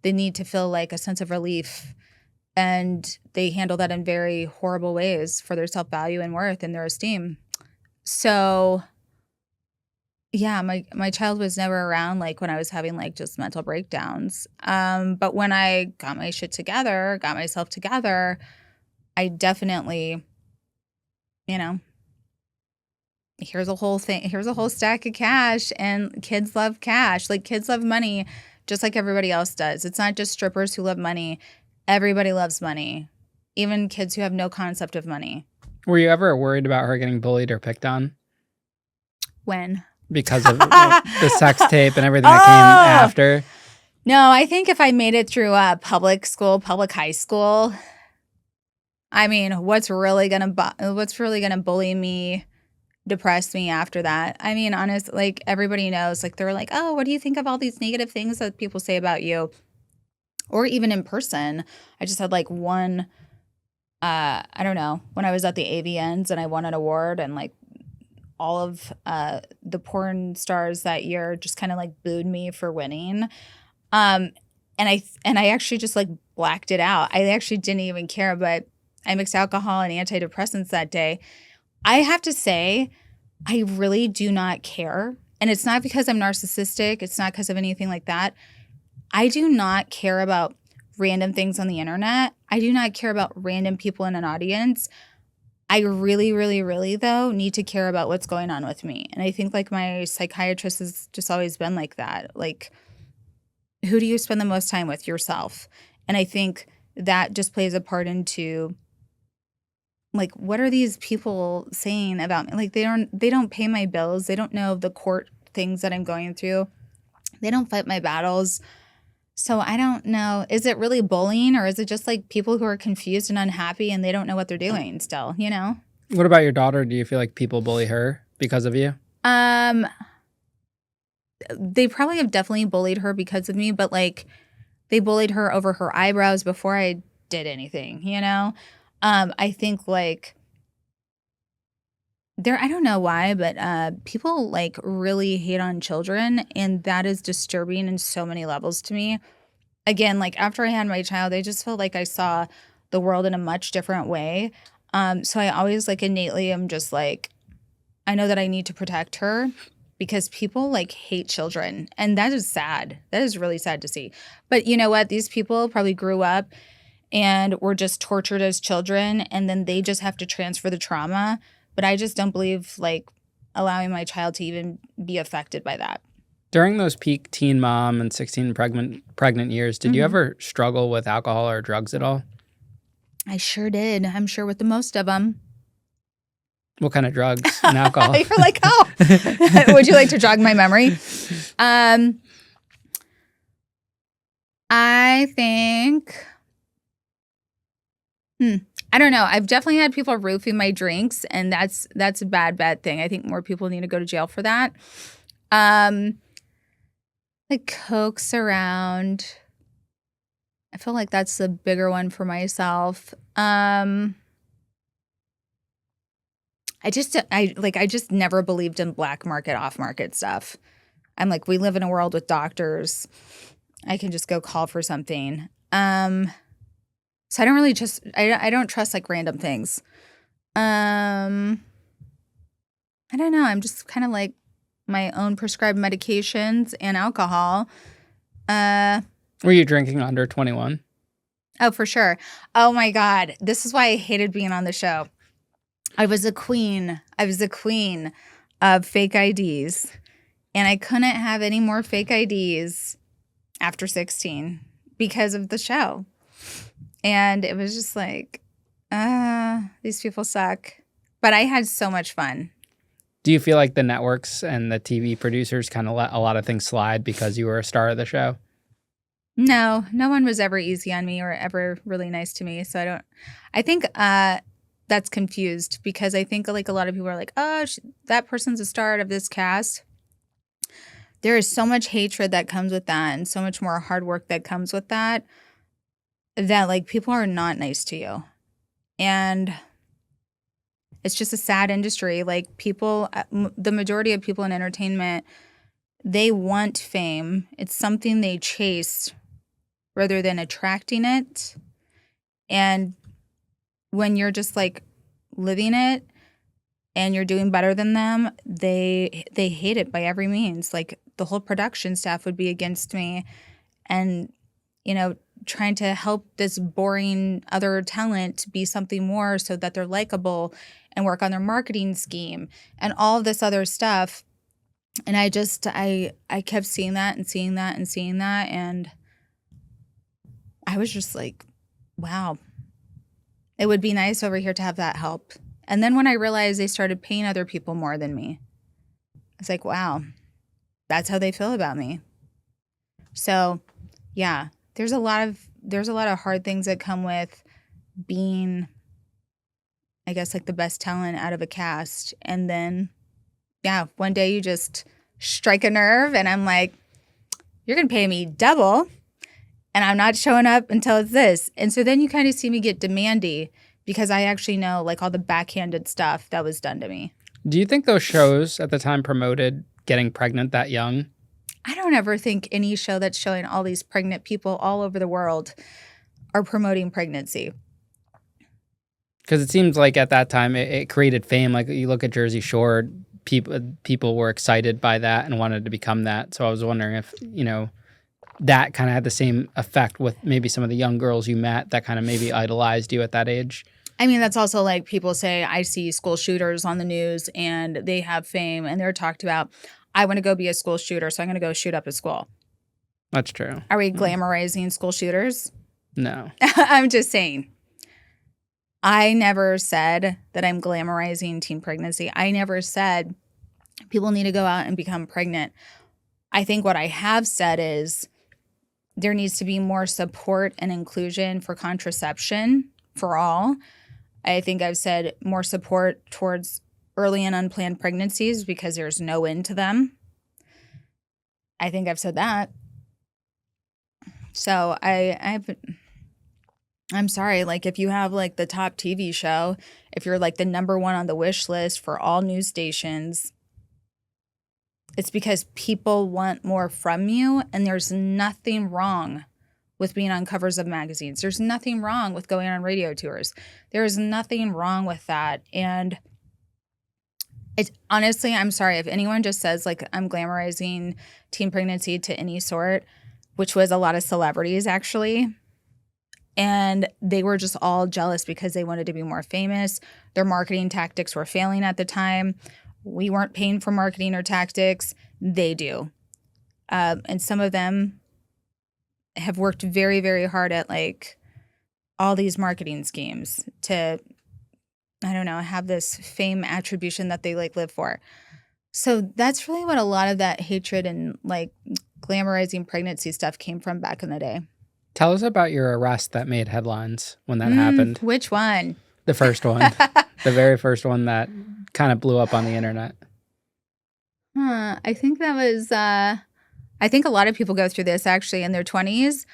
they need to feel like a sense of relief. And they handle that in very horrible ways for their self-value and worth and their esteem. So, yeah, my child was never around like when I was having like just mental breakdowns. But when I got my shit together, got myself together, I definitely, here's a whole stack of cash, and kids love cash. Like, kids love money just like everybody else does. It's not just strippers who love money. Everybody loves money, even kids who have no concept of money. Were you ever worried about her getting bullied or picked on? When? Because of the sex tape and everything that came after? No, I think if I made it through public high school, I mean, what's really gonna bully me, depress me after that? I mean, honestly, like, everybody knows, like, they're like, oh, what do you think of all these negative things that people say about you? Or even in person. I just had like one, I don't know, when I was at the AVNs and I won an award, and like all of the porn stars that year just kind of like booed me for winning. And I actually just like blacked it out. I actually didn't even care, but I mixed alcohol and antidepressants that day. I have to say, I really do not care. And it's not because I'm narcissistic. It's not because of anything like that. I do not care about random things on the internet. I do not care about random people in an audience. I really, really, really, though, need to care about what's going on with me. And I think like my psychiatrist has just always been like that. Like, who do you spend the most time with? Yourself. And I think that just plays a part into like, what are these people saying about me? Like, they don't pay my bills. They don't know the court things that I'm going through. They don't fight my battles. So I don't know. Is it really bullying, or is it just like people who are confused and unhappy and they don't know what they're doing still, What about your daughter? Do you feel like people bully her because of you? They probably have definitely bullied her because of me, but like, they bullied her over her eyebrows before I did anything, I think like I don't know why, but people like really hate on children, and that is disturbing in so many levels to me. Again, like, after I had my child, I just felt like I saw the world in a much different way. So I always like innately am just like, I know that I need to protect her because people like hate children, and that is sad. That is really sad to see. But you know what? These people probably grew up and were just tortured as children, and then they just have to transfer the trauma. But I just don't believe like allowing my child to even be affected by that. During those peak teen mom and 16 pregnant years, did you ever struggle with alcohol or drugs at all? I sure did. I'm sure with the most of them. What kind of drugs and alcohol? You're like, oh, would you like to jog my memory? I think, I don't know. I've definitely had people roofing my drinks, and that's a bad thing. I think more people need to go to jail for that. Like Cokes around. I feel like that's the bigger one for myself. I just never believed in black market, off market stuff. I'm like, we live in a world with doctors. I can just go call for something. So I don't really I don't trust like random things. I don't know. I'm just kind of like my own prescribed medications and alcohol. Were you drinking under 21? Oh, for sure. Oh my God. This is why I hated being on the show. I was a queen. I was a queen of fake IDs. And I couldn't have any more fake IDs after 16 because of the show. And it was just like, these people suck. But I had so much fun. Do you feel like the networks and the TV producers kind of let a lot of things slide because you were a star of the show? No one was ever easy on me or ever really nice to me. So I think that's confused because I think like a lot of people are like, oh, that person's a star of this cast. There is so much hatred that comes with that and so much more hard work that comes with that like people are not nice to you. And it's just a sad industry. Like people, the majority of people in entertainment, they want fame. It's something they chase rather than attracting it. And when you're just like living it and you're doing better than them, they hate it by every means. Like the whole production staff would be against me and, trying to help this boring other talent be something more so that they're likable and work on their marketing scheme and all of this other stuff. And I kept seeing that and seeing that and seeing that. And I was just like, wow, it would be nice over here to have that help. And then when I realized they started paying other people more than me, I was like, wow, that's how they feel about me. So yeah, there's a lot of hard things that come with being, I guess, like the best talent out of a cast. And then, yeah, one day you just strike a nerve and I'm like, you're going to pay me double and I'm not showing up until it's this. And so then you kind of see me get demandy because I actually know like all the backhanded stuff that was done to me. Do you think those shows at the time promoted getting pregnant that young? I don't ever think any show that's showing all these pregnant people all over the world are promoting pregnancy. Because it seems like at that time it created fame. Like you look at Jersey Shore, people were excited by that and wanted to become that. So I was wondering if, that kind of had the same effect with maybe some of the young girls you met that kind of maybe idolized you at that age. I mean, that's also like people say, I see school shooters on the news and they have fame and they're talked about. I want to go be a school shooter, so I'm going to go shoot up a school. That's true. Are we glamorizing school shooters? No. I'm just saying. I never said that I'm glamorizing teen pregnancy. I never said people need to go out and become pregnant. I think what I have said is there needs to be more support and inclusion for contraception for all. I think I've said more support towards early and unplanned pregnancies because there's no end to them. I think I've said that. So I'm sorry, like if you have like the top TV show, if you're like the number one on the wish list for all news stations, it's because people want more from you, and there's nothing wrong with being on covers of magazines. There's nothing wrong with going on radio tours. There is nothing wrong with that. And it's honestly, I'm sorry if anyone just says like I'm glamorizing teen pregnancy to any sort, which was a lot of celebrities actually. And they were just all jealous because they wanted to be more famous. Their marketing tactics were failing at the time. We weren't paying for marketing or tactics. They do. And some of them have worked very, very hard at like all these marketing schemes to I don't know, have this fame attribution that they like live for. So that's really what a lot of that hatred and like glamorizing pregnancy stuff came from back in the day. Tell us about your arrest that made headlines when that happened. Which one? The first one, the very first one that kind of blew up on the internet. I think that was, I think a lot of people go through this actually in their 20s.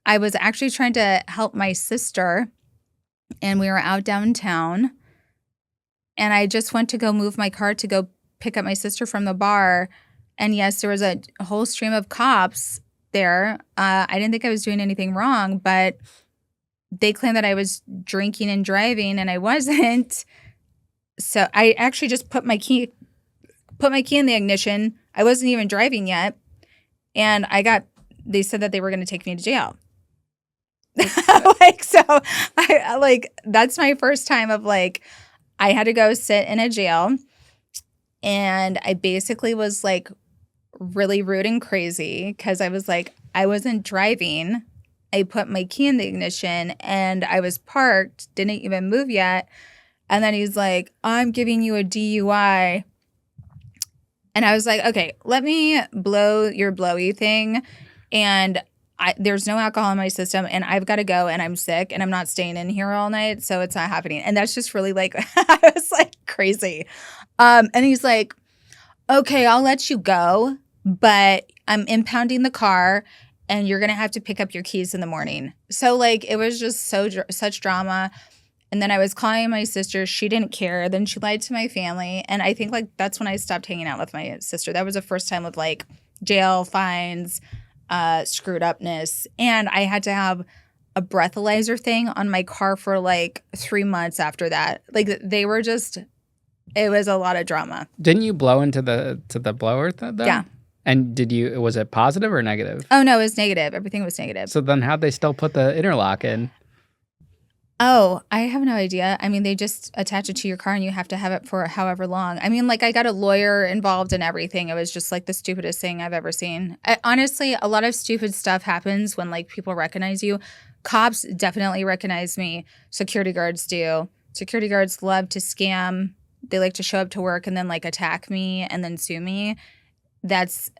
I was actually trying to help my sister, and we were out downtown, and I just went to go move my car to go pick up my sister from the bar. And yes, there was a whole stream of cops there. I didn't think I was doing anything wrong, but they claimed that I was drinking and driving, and I wasn't. So I actually just put my key in the ignition. I wasn't even driving yet. And they said that they were going to take me to jail. That's my first time of like, I had to go sit in a jail, and I basically was like really rude and crazy because I was like, I wasn't driving. I put my key in the ignition and I was parked, didn't even move yet. And then he's like, I'm giving you a DUI. And I was like, okay, let me blow your blowy thing. And there's no alcohol in my system, and I've got to go, and I'm sick, and I'm not staying in here all night, so it's not happening. And that's just really like, I was like crazy. And he's like, okay, I'll let you go, but I'm impounding the car, and you're going to have to pick up your keys in the morning. So like, it was just such drama. And then I was calling my sister. She didn't care. Then she lied to my family. And I think like that's when I stopped hanging out with my sister. That was the first time of like jail, fines, screwed upness. And I had to have a breathalyzer thing on my car for like 3 months after that. Like they were just, it was a lot of drama. Didn't you blow into the blower though? Yeah. And was it positive or negative? Oh no, it was negative. Everything was negative. So then how'd they still put the interlock in? Oh, I have no idea. I mean, they just attach it to your car and you have to have it for however long. I mean, like I got a lawyer involved in everything. It was just like the stupidest thing I've ever seen. Honestly, a lot of stupid stuff happens when like people recognize you. Cops definitely recognize me. Security guards do. Security guards love to scam. They like to show up to work and then like attack me and then sue me.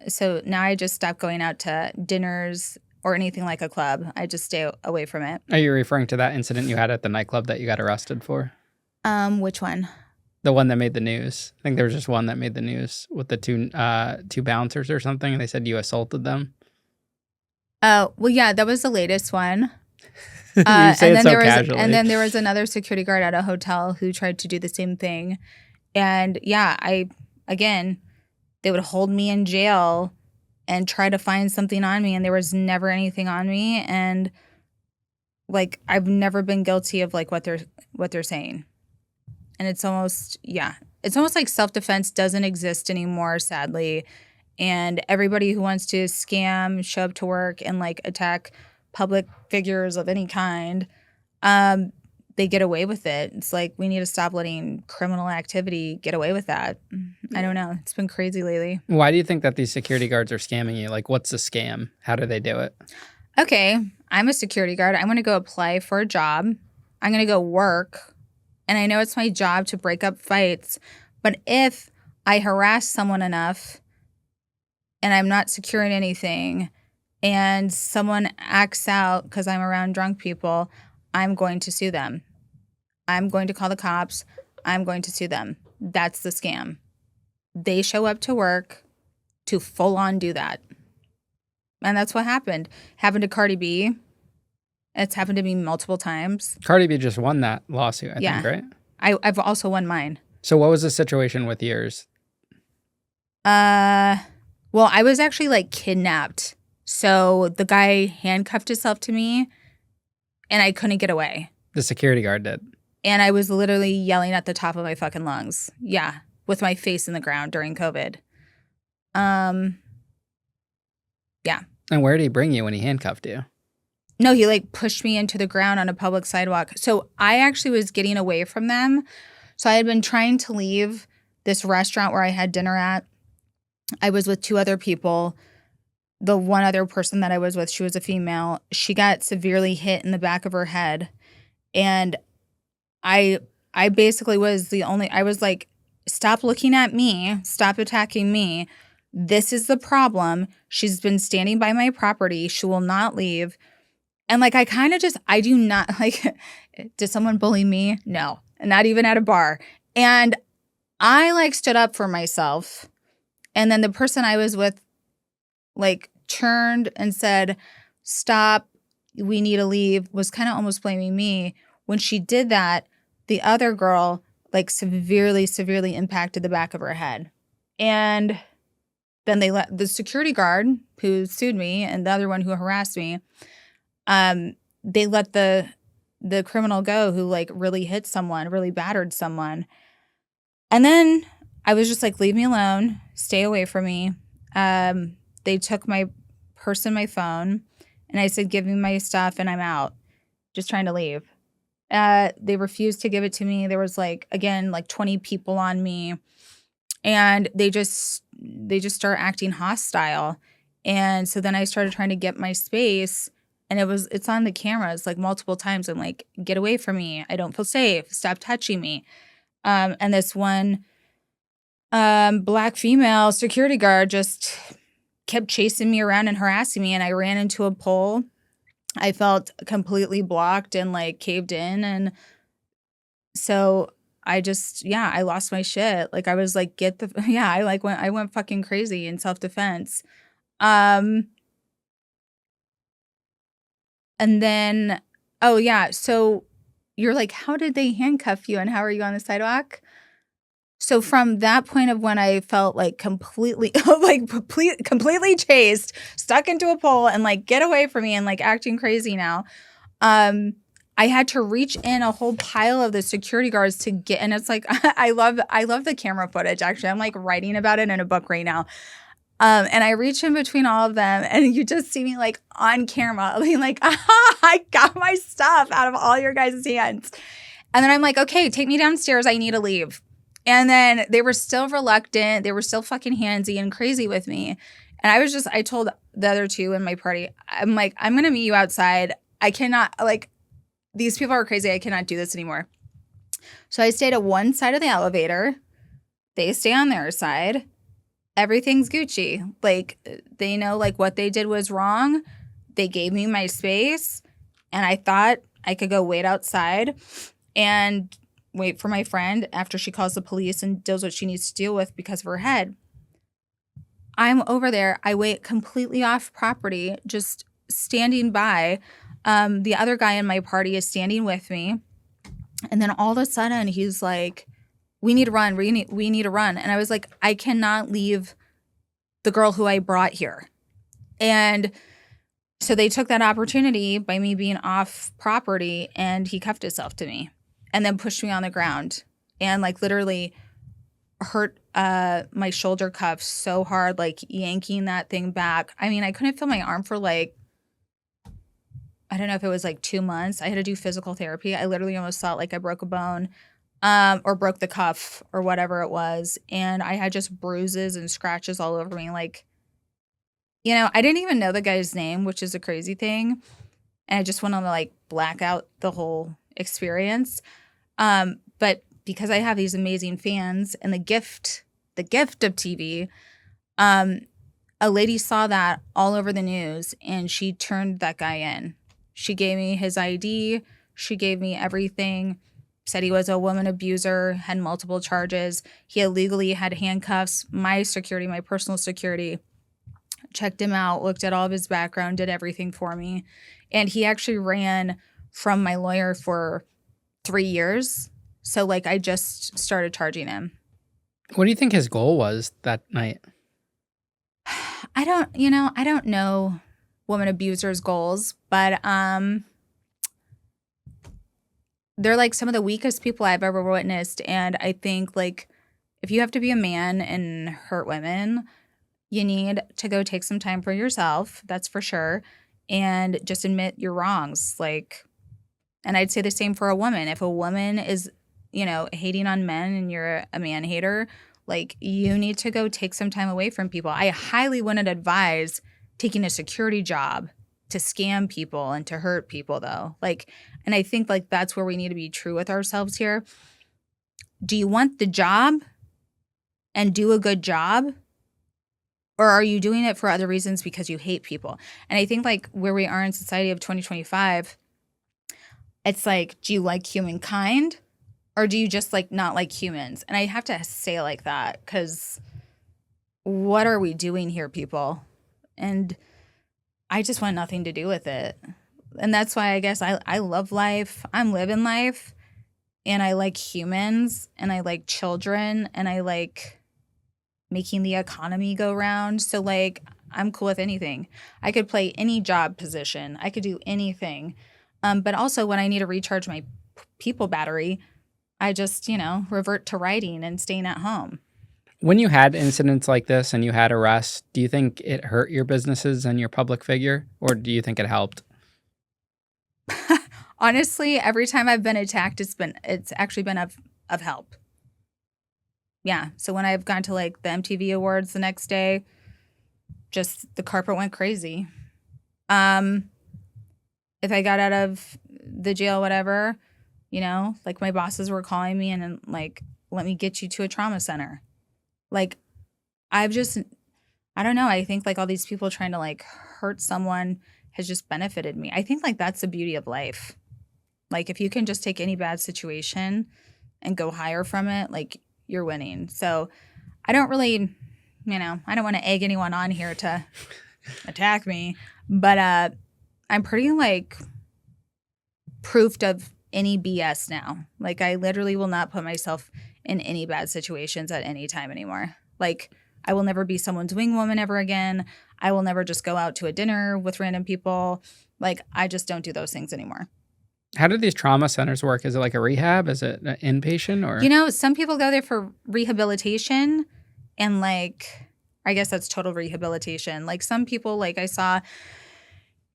So now I just stopped going out to dinners or anything like a club. I just stay away from it. Are you referring to that incident you had at the nightclub that you got arrested for? Which one? The one that made the news. I think there was just one that made the news with the two bouncers or something. And they said you assaulted them. Oh, well, yeah, that was the latest one. You say it so casually. And then there was another security guard at a hotel who tried to do the same thing. And yeah, they would hold me in jail and try to find something on me, and there was never anything on me. And like I've never been guilty of like what they're saying. And it's almost like self-defense doesn't exist anymore, sadly. And everybody who wants to scam, show up to work and like attack public figures of any kind, they get away with it. It's like we need to stop letting criminal activity get away with that. I don't know. It's been crazy lately. Why do you think that these security guards are scamming you? Like, what's the scam? How do they do it? Okay, I'm a security guard. I'm going to go apply for a job. I'm going to go work. And I know it's my job to break up fights. But if I harass someone enough and I'm not securing anything and someone acts out because I'm around drunk people, I'm going to sue them. I'm going to call the cops. I'm going to sue them. That's the scam. They show up to work to full on do that. And that's what happened. Happened to Cardi B. It's happened to me multiple times. Cardi B just won that lawsuit, I think, right? I've also won mine. So what was the situation with yours? Well, I was actually like kidnapped. So the guy handcuffed himself to me and I couldn't get away. The security guard did. And I was literally yelling at the top of my fucking lungs. Yeah, with my face in the ground during COVID. Yeah. And where did he bring you when he handcuffed you? No, he like pushed me into the ground on a public sidewalk. So I actually was getting away from them. So I had been trying to leave this restaurant where I had dinner at. I was with 2 other people. The one other person that I was with, she was a female. She got severely hit in the back of her head. And I I basically was I was like, stop looking at me, stop attacking me. This is the problem. She's been standing by my property. She will not leave. And like, I do not like, does someone bully me? No, not even at a bar. And I like stood up for myself. And then the person I was with like turned and said, stop, we need to leave, was kind of almost blaming me. When she did that, the other girl like severely impacted the back of her head. And then they let the security guard who sued me and the other one who harassed me, they let the criminal go who like really hit someone, really battered someone. And then I was just like, leave me alone, stay away from me. They took my purse and my phone, and I said, give me my stuff and I'm out, just trying to leave. They refused to give it to me. There was like, again, like 20 people on me, and they just start acting hostile. And so then I started trying to get my space, and it's on the cameras like multiple times. I'm like, get away from me. I don't feel safe. Stop touching me. And this one black female security guard just kept chasing me around and harassing me, and I ran into a pole. I felt completely blocked and like caved in, and so I lost my shit. Like I was like, I went fucking crazy in self-defense. And then so you're like, how did they handcuff you and how are you on the sidewalk? So from that point of when I felt like completely chased, stuck into a pole and like get away from me and like acting crazy now, I had to reach in a whole pile of the security guards to get, and it's like I love the camera footage. Actually, I'm like writing about it in a book right now. And I reach in between all of them, and you just see me like on camera, being like, I got my stuff out of all your guys' hands. And then I'm like, okay, take me downstairs. I need to leave. And then they were still reluctant. They were still fucking handsy and crazy with me. And I told the other two in my party, I'm like, I'm going to meet you outside. I cannot, like, these people are crazy. I cannot do this anymore. So I stayed at one side of the elevator. They stay on their side. Everything's Gucci. Like, they know, like, what they did was wrong. They gave me my space. And I thought I could go wait outside and wait for my friend after she calls the police and does what she needs to deal with because of her head. I'm over there. I wait completely off property, just standing by. The other guy in my party is standing with me. And then all of a sudden, he's like, we need to run. We need to run. And I was like, I cannot leave the girl who I brought here. And so they took that opportunity by me being off property, and he cuffed himself to me and then pushed me on the ground and like literally hurt my shoulder cuff so hard, like yanking that thing back. I mean, I couldn't feel my arm for like, I don't know if it was like 2 months. I had to do physical therapy. I literally almost felt like I broke a bone or broke the cuff or whatever it was. And I had just bruises and scratches all over me. Like, you know, I didn't even know the guy's name, which is a crazy thing. And I just went on to like black out the whole experience. But because I have these amazing fans and the gift of TV, a lady saw that all over the news and she turned that guy in. She gave me his ID. She gave me everything. Said he was a woman abuser, had multiple charges. He illegally had handcuffs. My security, my personal security, checked him out, looked at all of his background, did everything for me. And he actually ran from my lawyer for 3 years. So, like, I just started charging him. What do you think his goal was that night? I don't know woman abusers' goals, but they're like some of the weakest people I've ever witnessed. And I think, like, if you have to be a man and hurt women, you need to go take some time for yourself. That's for sure. And just admit your wrongs. Like, and I'd say the same for a woman. If a woman is, hating on men and you're a man hater, like, you need to go take some time away from people. I highly wouldn't advise taking a security job to scam people and to hurt people, though. Like, and I think, like, that's where we need to be true with ourselves here. do you want the job and do a good job? Or are you doing it for other reasons because you hate people? And I think like where we are in society of 2025, it's like, do you like humankind or do you just like not like humans? And I have to say it like that because what are we doing here, people? And I just want nothing to do with it. And that's why I guess I love life. I'm living life and I like humans and I like children and I like making the economy go round. So like I'm cool with anything. I could play any job position. I could do anything. But also when I need to recharge my people battery, I just, revert to writing and staying at home. When you had incidents like this and you had arrests, do you think it hurt your businesses and your public figure, or do you think it helped? Honestly, every time I've been attacked, it's actually been of help. Yeah. So when I've gone to like the MTV Awards the next day, just the carpet went crazy. If I got out of the jail, whatever, like my bosses were calling me and like, let me get you to a trauma center. Like, I don't know. I think like all these people trying to like hurt someone has just benefited me. I think like that's the beauty of life. Like if you can just take any bad situation and go higher from it, like you're winning. So I don't really, I don't want to egg anyone on here to attack me, but I'm pretty like proofed of any BS now. Like I literally will not put myself in any bad situations at any time anymore. Like I will never be someone's wing woman ever again. I will never just go out to a dinner with random people. Like I just don't do those things anymore. How do these trauma centers work? Is it like a rehab? Is it an inpatient or? Some people go there for rehabilitation and like, I guess that's total rehabilitation. Like some people, like I saw,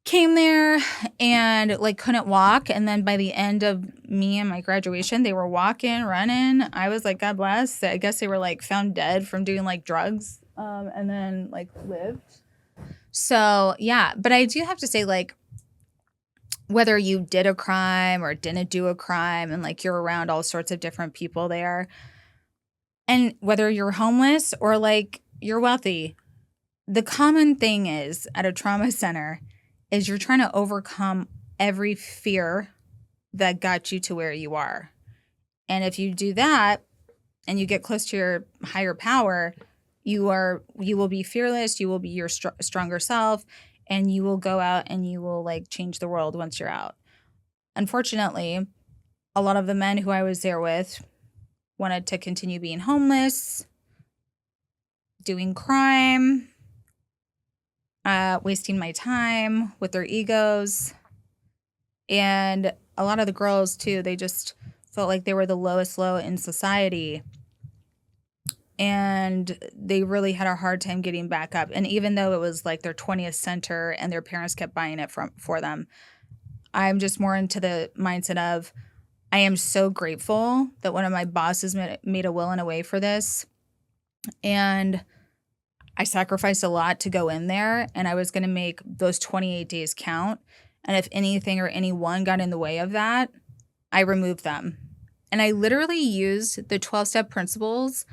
came there and like couldn't walk. And then by the end of me and my graduation, they were walking, running. I was like, God bless. I guess they were like found dead from doing like drugs and then like lived. So yeah, but I do have to say like, whether you did a crime or didn't do a crime and like you're around all sorts of different people there and whether you're homeless or like you're wealthy, the common thing is at a trauma center is you're trying to overcome every fear that got you to where you are. And if you do that and you get close to your higher power, you will be fearless, you will be your stronger self, and you will go out and you will like change the world once you're out. Unfortunately, a lot of the men who I was there with wanted to continue being homeless, doing crime, wasting my time with their egos. And a lot of the girls too, they just felt like they were the lowest low in society. And they really had a hard time getting back up. And even though it was like their 20th center and their parents kept buying it for them, I'm just more into the mindset of I am so grateful that one of my bosses made a will and a way for this. And I sacrificed a lot to go in there, and I was going to make those 28 days count. And if anything or anyone got in the way of that, I removed them. And I literally used the 12-step principles.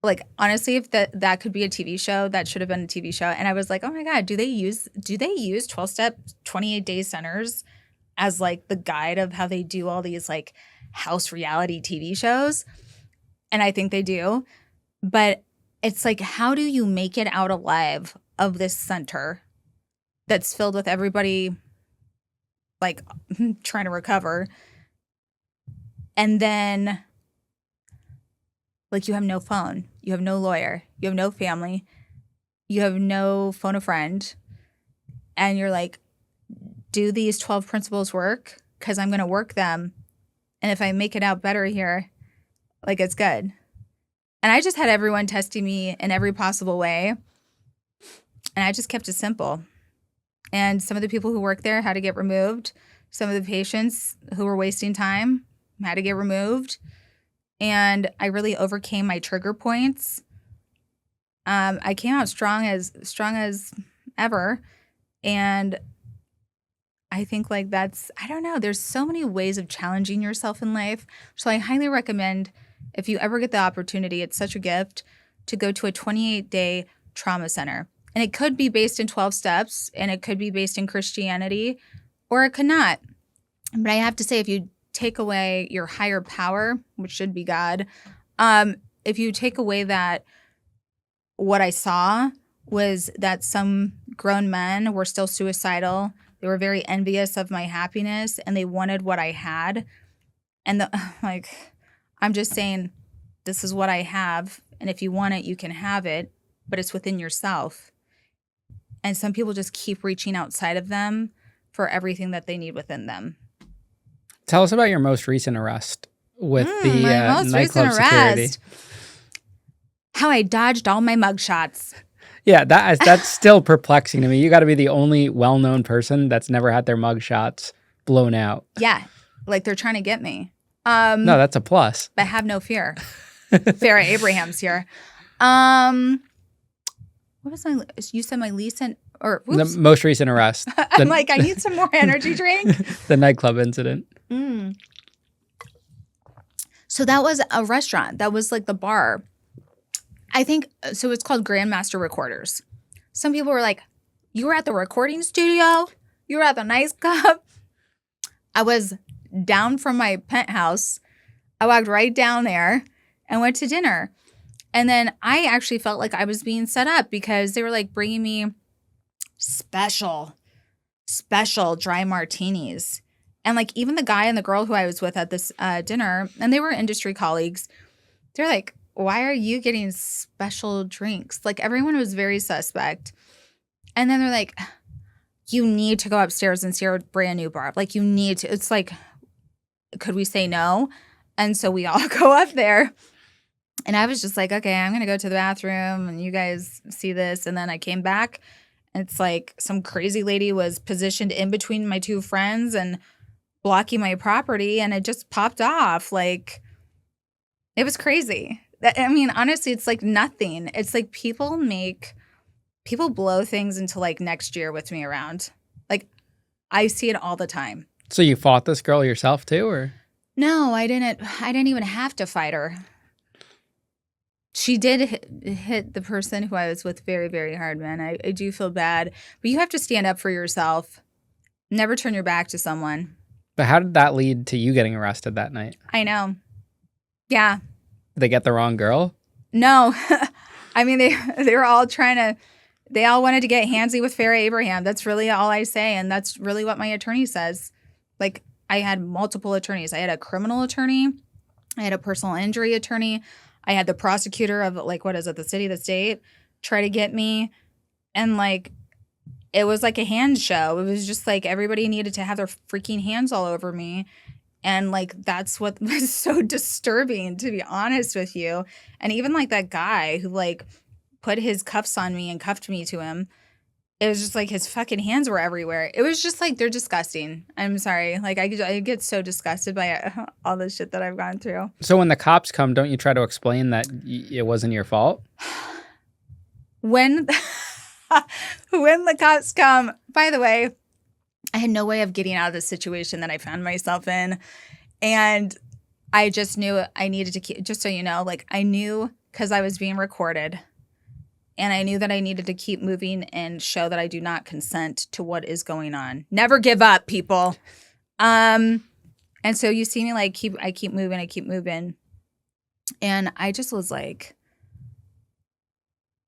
Like honestly, if that could be a TV show, that should have been a TV show. And I was like, oh my God, do they use 12-step 28 day centers as like the guide of how they do all these like house reality TV shows? And I think they do. But it's like, how do you make it out alive of this center that's filled with everybody like trying to recover? And then like you have no phone, you have no lawyer, you have no family, you have no phone a friend. And you're like, do these 12 principles work? Because I'm going to work them. And if I make it out better here, like it's good. And I just had everyone testing me in every possible way. And I just kept it simple. And some of the people who worked there had to get removed. Some of the patients who were wasting time had to get removed. And I really overcame my trigger points. I came out strong as ever. And I think like that's, I don't know. There's so many ways of challenging yourself in life. So I highly recommend if you ever get the opportunity, it's such a gift to go to a 28-day trauma center. And it could be based in 12 steps and it could be based in Christianity or it could not. But I have to say, if you take away your higher power, which should be God, if you take away that, what I saw was that some grown men were still suicidal. They were very envious of my happiness and they wanted what I had. And like, I'm just saying, this is what I have. And if you want it, you can have it, but it's within yourself. And some people just keep reaching outside of them for everything that they need within them. Tell us about your most recent arrest with the my most nightclub recent security. arrest. How I dodged all my mugshots. Yeah, that's still perplexing to me. You got to be the only well-known person that's never had their mugshots blown out. Yeah, like they're trying to get me. No, that's a plus. But have no fear. Farrah Abraham's here. What was my? You said my recent or the most recent arrest. I'm like, I need some more energy drink. The nightclub incident. So that was a restaurant. That was like the bar. I think so. It's called Grandmaster Recorders. Some people were like, "You were at the recording studio. You were at the nice club." I was down from my penthouse. I walked right down there and went to dinner. And then I actually felt like I was being set up because they were like bringing me special dry martinis. And like even the guy and the girl who I was with at this dinner, and they were industry colleagues, they're like, why are you getting special drinks? Like everyone was very suspect. And then they're like, you need to go upstairs and see our brand new bar. Like you need to. It's like, could we say no? And so we all go up there. And I was just like, okay, I'm going to go to the bathroom and you guys see this. And then I came back and it's like some crazy lady was positioned in between my two friends and blocking my property and it just popped off. Like it was crazy. I mean, honestly, it's like nothing. It's like people blow things into like next year with me around. Like I see it all the time. So you fought this girl yourself too, or? No, I didn't even have to fight her. She did hit the person who I was with very, very hard, man. I do feel bad. But you have to stand up for yourself. Never turn your back to someone. But how did that lead to you getting arrested that night? I know. Yeah. Did they get the wrong girl? No. I mean, they were all they all wanted to get handsy with Farrah Abraham. That's really all I say. And that's really what my attorney says. Like, I had multiple attorneys. I had a criminal attorney. I had a personal injury attorney. I had the prosecutor of, like, what is it, the city, the state, try to get me. And, like, it was like a hand show. It was just like everybody needed to have their freaking hands all over me. And, like, that's what was so disturbing, to be honest with you. And even, like, that guy who, like, put his cuffs on me and cuffed me to him, it was just like his fucking hands were everywhere. It was just like, they're disgusting. I'm sorry. Like, I get so disgusted by all this shit that I've gone through. So when the cops come, don't you try to explain that it wasn't your fault? When the cops come, by the way, I had no way of getting out of the situation that I found myself in. And I just knew I needed to keep, just so you know, like I knew because I was being recorded. And I knew that I needed to keep moving and show that I do not consent to what is going on. Never give up, people. And so you see me like I keep moving. And I just was like,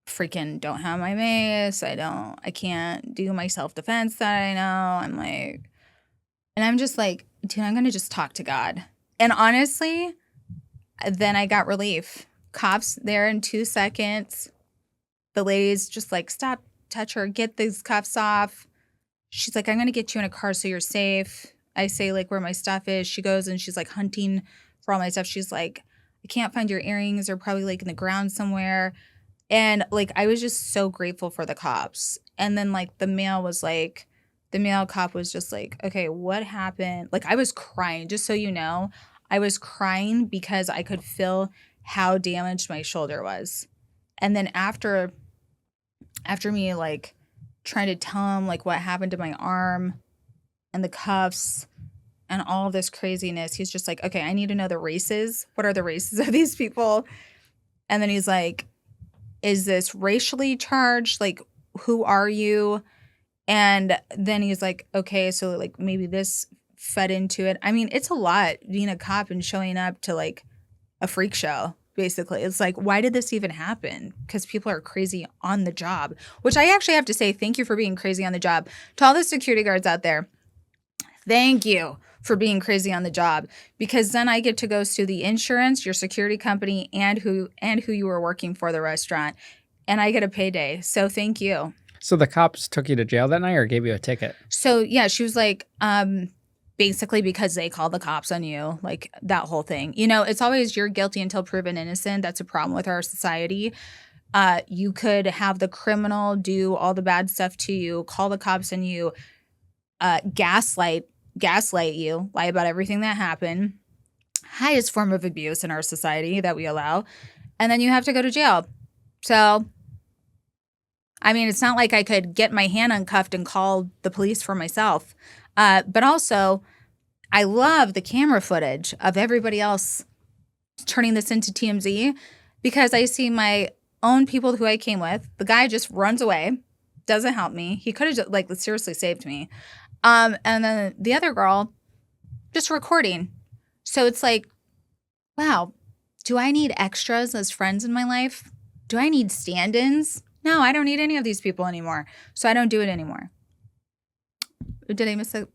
freaking don't have my mace. I can't do my self-defense that I know. I'm like, and I'm just like, dude, I'm going to just talk to God. And honestly, then I got relief. Cops there in 2 seconds. The lady's just like, stop, touch her, get these cuffs off. She's like, I'm going to get you in a car so you're safe. I say like where my stuff is. She goes and she's like hunting for all my stuff. She's like, I can't find your earrings. They're probably like in the ground somewhere. And like, I was just so grateful for the cops. And then like the male cop was just like, okay, what happened? Like I was crying, just so you know. I was crying because I could feel how damaged my shoulder was. And then after me like trying to tell him like what happened to my arm, and the cuffs and all of this craziness. He's just like, okay, I need to know the races. What are the races of these people? And then he's like, is this racially charged? Like, who are you? And then he's like, okay, so like maybe this fed into it. I mean, it's a lot being a cop and showing up to like a freak show, basically. It's like, why did this even happen? Because people are crazy on the job, which I actually have to say, thank you for being crazy on the job. To all the security guards out there, thank you for being crazy on the job, because then I get to go sue the insurance, your security company, and who you were working for, the restaurant, and I get a payday. So thank you. So the cops took you to jail that night or gave you a ticket? So yeah, she was like, basically because they called the cops on you, like that whole thing. You know, it's always you're guilty until proven innocent. That's a problem with our society. You could have the criminal do all the bad stuff to you, call the cops on you, gaslight you, lie about everything that happened. Highest form of abuse in our society that we allow. And then you have to go to jail. So, I mean, it's not like I could get my hand uncuffed and call the police for myself. But also, I love the camera footage of everybody else turning this into TMZ, because I see my own people who I came with. The guy just runs away, doesn't help me. He could have just, like, seriously saved me. And then the other girl just recording. So it's like, wow, do I need extras as friends in my life? Do I need stand-ins? No, I don't need any of these people anymore. So I don't do it anymore. Did I miss it?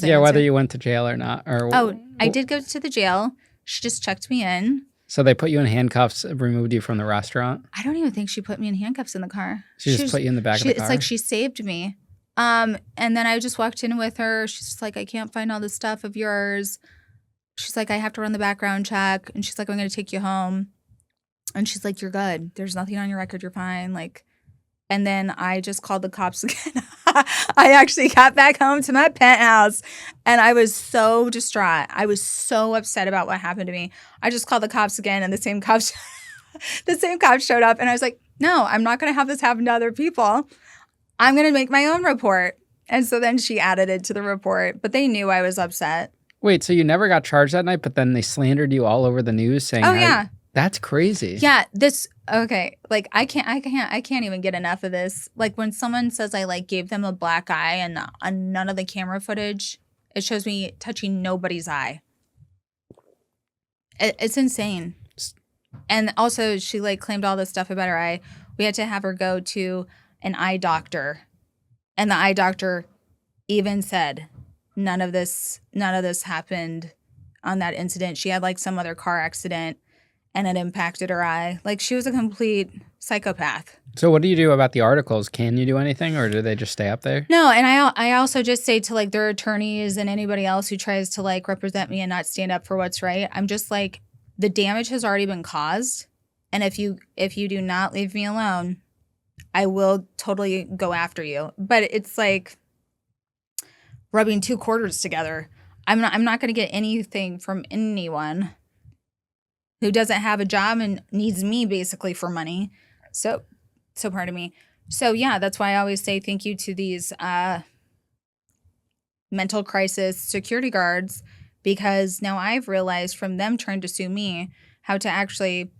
Yeah, whether you went to jail or not. I did go to the jail. She just checked me in. So they put you in handcuffs, removed you from the restaurant? I don't even think she put me in handcuffs in the car. She just put you in the back of the car? It's like she saved me. And then I just walked in with her. She's just like, I can't find all this stuff of yours. She's like, I have to run the background check. And she's like, I'm going to take you home. And she's like, you're good. There's nothing on your record. You're fine. Like, and then I just called the cops again. I actually got back home to my penthouse and I was so distraught. I was so upset about what happened to me. I just called the cops again, and the same cops showed up, and I was like, no, I'm not going to have this happen to other people. I'm going to make my own report. And so then she added it to the report, but they knew I was upset. Wait, so you never got charged that night, but then they slandered you all over the news saying, oh, yeah. That's crazy. Yeah, okay. Like I can't even get enough of this. Like when someone says I like gave them a black eye, and on none of the camera footage, it shows me touching nobody's eye. It's insane. And also she like claimed all this stuff about her eye. We had to have her go to an eye doctor. And the eye doctor even said none of this happened on that incident. She had like some other car accident and it impacted her eye. Like, she was a complete psychopath. So what do you do about the articles? Can you do anything, or do they just stay up there? No, and I also just say to, like, their attorneys and anybody else who tries to, like, represent me and not stand up for what's right, I'm just like, the damage has already been caused, and if you do not leave me alone, I will totally go after you. But it's like rubbing two quarters together. I'm not going to get anything from anyone who doesn't have a job and needs me basically for money. So pardon me. So yeah, that's why I always say thank you to these mental crisis security guards, because now I've realized from them trying to sue me how to actually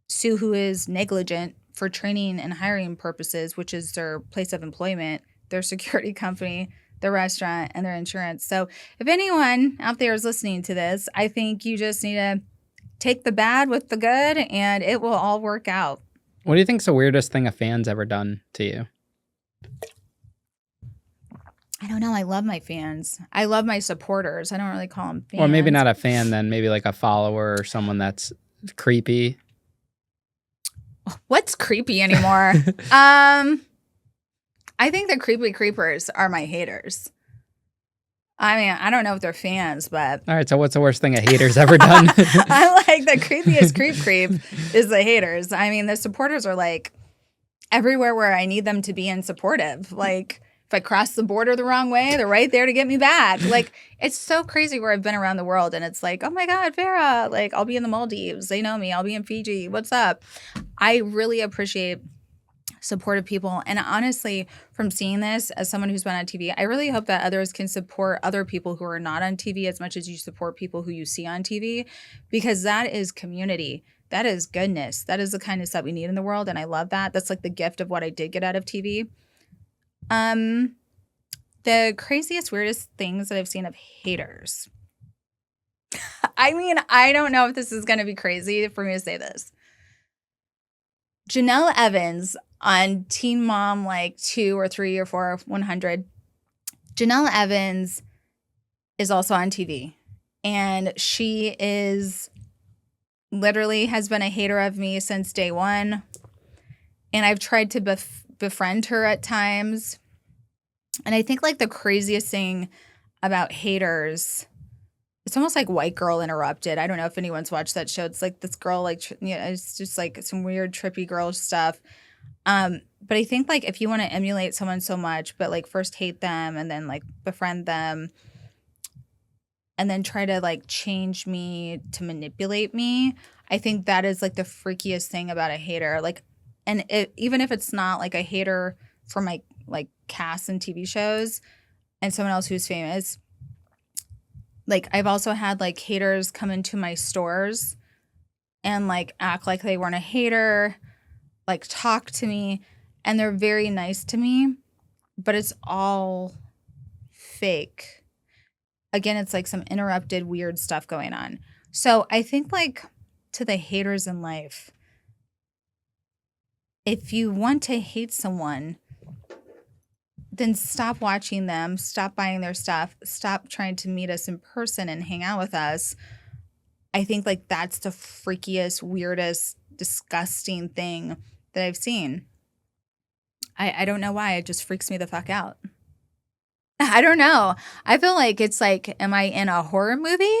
sue who is negligent for training and hiring purposes, which is their place of employment, their security company, the restaurant, and their insurance. So if anyone out there is listening to this, I think you just need to take the bad with the good, and it will all work out. What do you think's the weirdest thing a fan's ever done to you? I don't know. I love my fans. I love my supporters. I don't really call them fans. Or maybe not a fan then, maybe like a follower or someone that's creepy. What's creepy anymore? I think the creepy creepers are my haters. I mean, I don't know if they're fans, but... All right, so what's the worst thing a hater's ever done? I like the creepiest creep is the haters. I mean, the supporters are like everywhere where I need them to be and supportive. Like, if I cross the border the wrong way, they're right there to get me back. Like, it's so crazy where I've been around the world, and it's like, oh my God, Farrah, like, I'll be in the Maldives. They know me. I'll be in Fiji. What's up? I really appreciate supportive people. And honestly, from seeing this as someone who's been on TV, I really hope that others can support other people who are not on TV as much as you support people who you see on TV, because that is community. That is goodness. That is the kind of stuff we need in the world. And I love that. That's like the gift of what I did get out of TV. The craziest, weirdest things that I've seen of haters. I mean, I don't know if this is going to be crazy for me to say this. Janelle Evans on Teen Mom, like 2 or 3 or 4, 100. Janelle Evans is also on TV. And she is literally has been a hater of me since day one. And I've tried to befriend her at times. And I think like the craziest thing about haters, it's almost like White Girl Interrupted. I don't know if anyone's watched that show. It's like this girl, like, it's just like some weird trippy girl stuff. But I think like if you want to emulate someone so much, but like first hate them and then like befriend them and then try to like change me to manipulate me, I think that is like the freakiest thing about a hater. Like, and even if it's not like a hater for my like cast and TV shows and someone else who's famous, like I've also had like haters come into my stores and like act like they weren't a hater, like talk to me, and they're very nice to me, but it's all fake. Again, it's like some interrupted weird stuff going on. So I think like to the haters in life, if you want to hate someone, then stop watching them, stop buying their stuff, stop trying to meet us in person and hang out with us. I think like that's the freakiest, weirdest, disgusting thing that I've seen. I don't know why. It just freaks me the fuck out. I don't know. I feel like it's like, am I in a horror movie?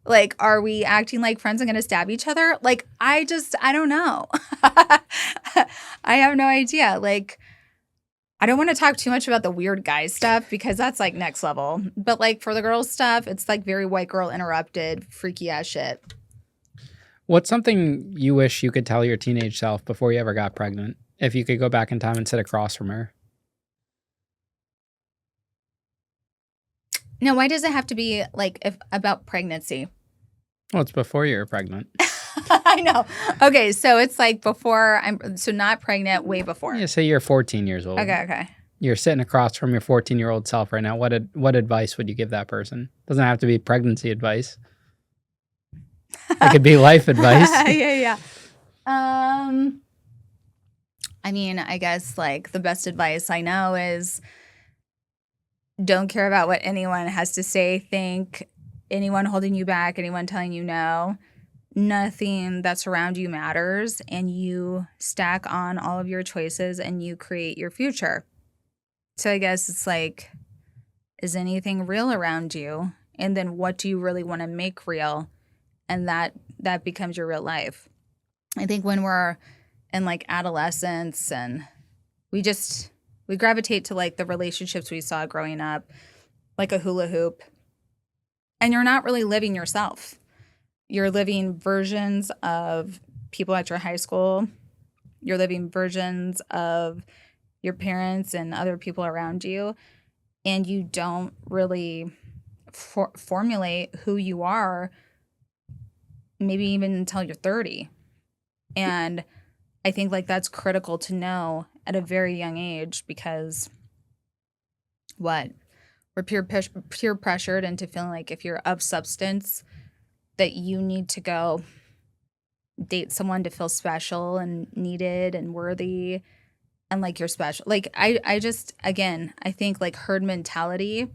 Like, are we acting like friends and going to stab each other? Like, I don't know. I have no idea. Like, I don't want to talk too much about the weird guy stuff because that's like next level. But like for the girls stuff, it's like very White Girl Interrupted, freaky ass shit. What's something you wish you could tell your teenage self before you ever got pregnant? If you could go back in time and sit across from her. Now, why does it have to be like about pregnancy? Well, it's before you were pregnant. I know. Okay, so it's like before so not pregnant, way before. Yeah, say you're 14 years old. Okay. You're sitting across from your 14-year-old self right now. What advice would you give that person? Doesn't have to be pregnancy advice. It could be life advice. Yeah. I mean, I guess like the best advice I know is don't care about what anyone has to say, think, anyone holding you back, anyone telling you no. Nothing that's around you matters, and you stack on all of your choices and you create your future. So I guess it's like, is anything real around you? And then what do you really want to make real? And that becomes your real life. I think when we're in like adolescence and we gravitate to like the relationships we saw growing up, like a hula hoop, and you're not really living yourself. You're living versions of people at your high school. You're living versions of your parents and other people around you. And you don't really formulate who you are, maybe even until you're 30. And I think like that's critical to know at a very young age because we're peer pressured into feeling like if you're of substance, that you need to go date someone to feel special and needed and worthy and like you're special. Like I just, again, I think like herd mentality,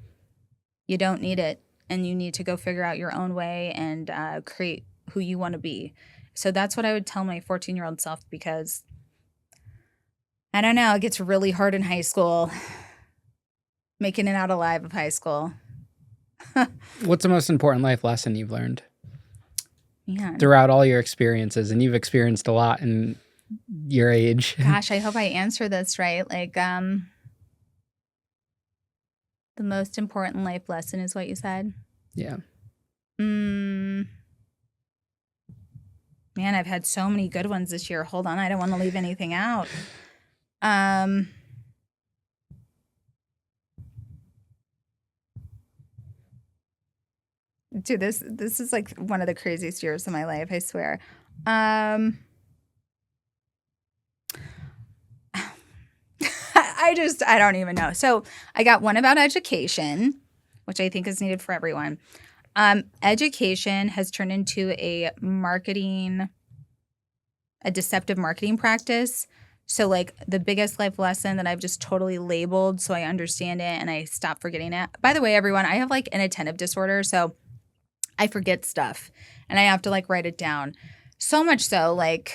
you don't need it and you need to go figure out your own way and create who you want to be. So that's what I would tell my 14-year-old self because I don't know, it gets really hard in high school, making it out alive of high school. What's the most important life lesson you've learned? Man. Throughout all your experiences, and you've experienced a lot in your age. Gosh, I hope I answer this right. Like, the most important life lesson is what you said? Yeah. Man, I've had so many good ones this year. Hold on, I don't want to leave anything out. Um, dude, this is like one of the craziest years of my life, I swear. Um, I don't even know. So I got one about education, which I think is needed for everyone. Education has turned into a deceptive marketing practice. So, like, the biggest life lesson that I've just totally labeled so I understand it and I stop forgetting it. By the way, everyone, I have like an attentive disorder. So I forget stuff and I have to like write it down. So much so, like,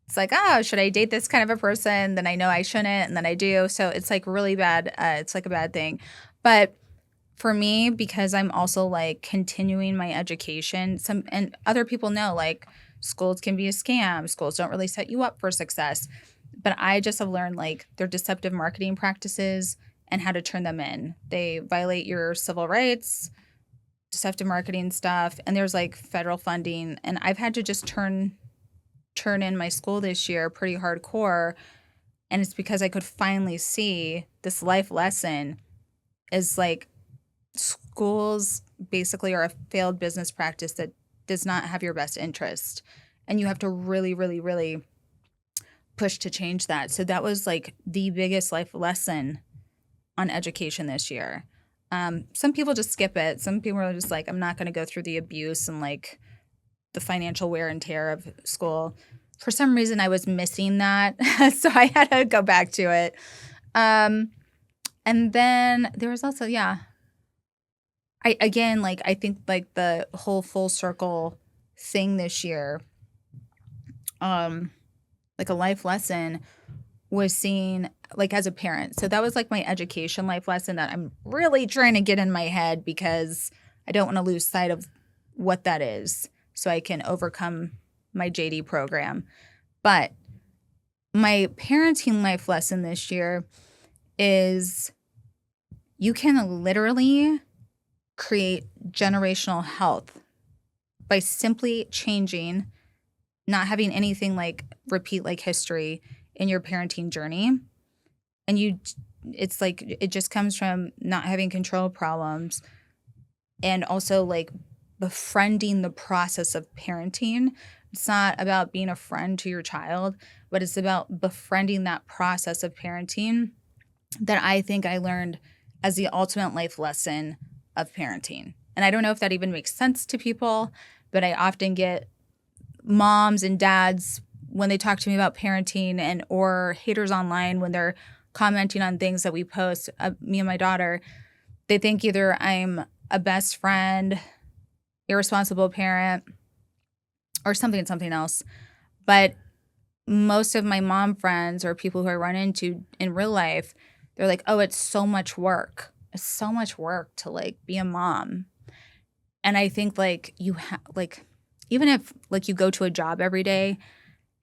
it's like, oh, should I date this kind of a person? Then I know I shouldn't, and then I do. So it's like really bad. It's like a bad thing. But for me, because I'm also like continuing my education, some and other people know like schools can be a scam. Schools don't really set you up for success. But I just have learned like their deceptive marketing practices and how to turn them in. They violate your civil rights, deceptive marketing stuff, and there's like federal funding. And I've had to just turn in my school this year pretty hardcore. And it's because I could finally see this life lesson is like schools basically are a failed business practice that does not have your best interest. And you have to really, really, really push to change that. So that was like the biggest life lesson on education this year. Some people just skip it. Some people are just like, I'm not going to go through the abuse and like the financial wear and tear of school. For some reason, I was missing that. So I had to go back to it. And then there was also, yeah, I think like the whole full circle thing this year, like a life lesson was seeing like as a parent. So that was like my education life lesson that I'm really trying to get in my head because I don't want to lose sight of what that is so I can overcome my JD program. But my parenting life lesson this year is you can literally create generational health by simply changing, not having anything like repeat like history in your parenting journey. And it's like it just comes from not having control problems and also like befriending the process of parenting. It's not about being a friend to your child, but it's about befriending that process of parenting that I think I learned as the ultimate life lesson of parenting. And I don't know if that even makes sense to people, but I often get moms and dads when they talk to me about parenting and or haters online when they're commenting on things that we post, me and my daughter, they think either I'm a best friend, irresponsible parent, or something else. But most of my mom friends or people who I run into in real life, they're like, oh, it's so much work. It's so much work to like be a mom. And I think like like even if like you go to a job every day,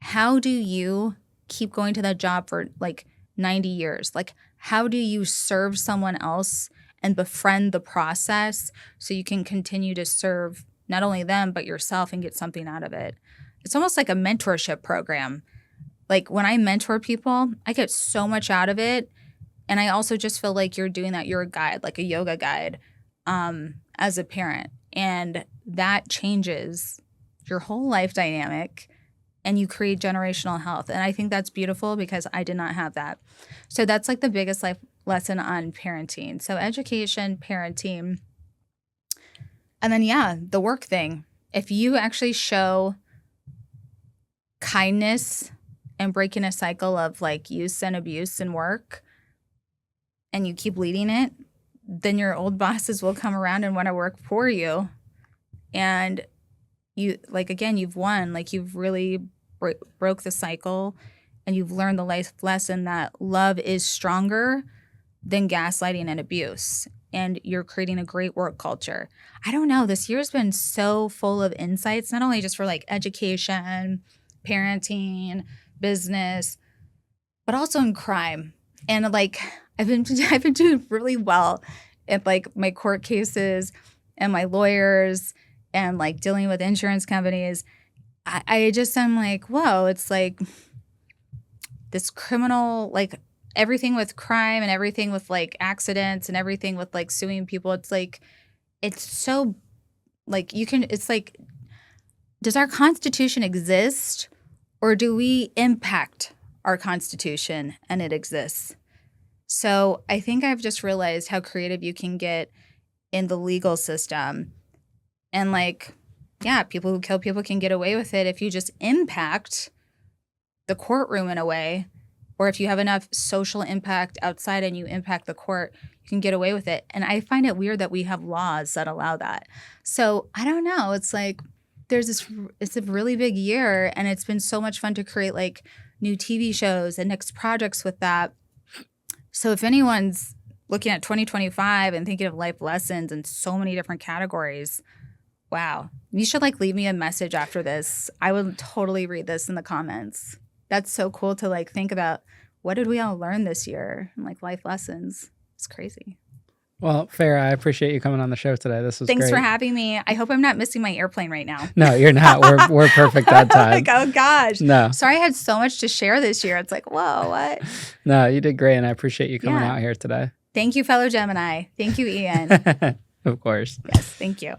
how do you keep going to that job for like 90 years? Like how do you serve someone else and befriend the process so you can continue to serve not only them but yourself and get something out of it? It's almost like a mentorship program. Like when I mentor people, I get so much out of it. And I also just feel like you're doing that. You're a guide, like a yoga guide, as a parent. And that changes your whole life dynamic and you create generational health. And I think that's beautiful because I did not have that. So that's like the biggest life lesson on parenting. So education, parenting, and then, yeah, the work thing. If you actually show kindness and breaking a cycle of like use and abuse in work, and you keep leading it, then your old bosses will come around and want to work for you. And you, like, again, you've won. Like, you've really broke the cycle and you've learned the life lesson that love is stronger than gaslighting and abuse. And you're creating a great work culture. I don't know. This year's been so full of insights, not only just for like education, parenting, business, but also in crime. And like I've been doing really well at like my court cases and my lawyers and like dealing with insurance companies. I just am like, whoa, it's like this criminal, like everything with crime and everything with like accidents and everything with like suing people. It's like, it's so like it's like, does our Constitution exist or do we impact our Constitution and it exists? So I think I've just realized how creative you can get in the legal system. And like, yeah, people who kill people can get away with it if you just impact the courtroom in a way, or if you have enough social impact outside and you impact the court, you can get away with it. And I find it weird that we have laws that allow that. So I don't know. It's like it's a really big year, and it's been so much fun to create like new TV shows and next projects with that. So if anyone's looking at 2025 and thinking of life lessons in so many different categories, wow, you should like leave me a message after this. I would totally read this in the comments. That's so cool to like think about, what did we all learn this year? And like life lessons. It's crazy. Well, Farrah, I appreciate you coming on the show today. This was Thanks great. for having me. I hope I'm not missing my airplane right now. No, you're not. We're perfect that time. Like, oh gosh. No. Sorry I had so much to share this year. It's like, whoa, what? No, you did great, and I appreciate you coming out here today. Thank you, fellow Gemini. Thank you, Ian. Of course. Yes, thank you.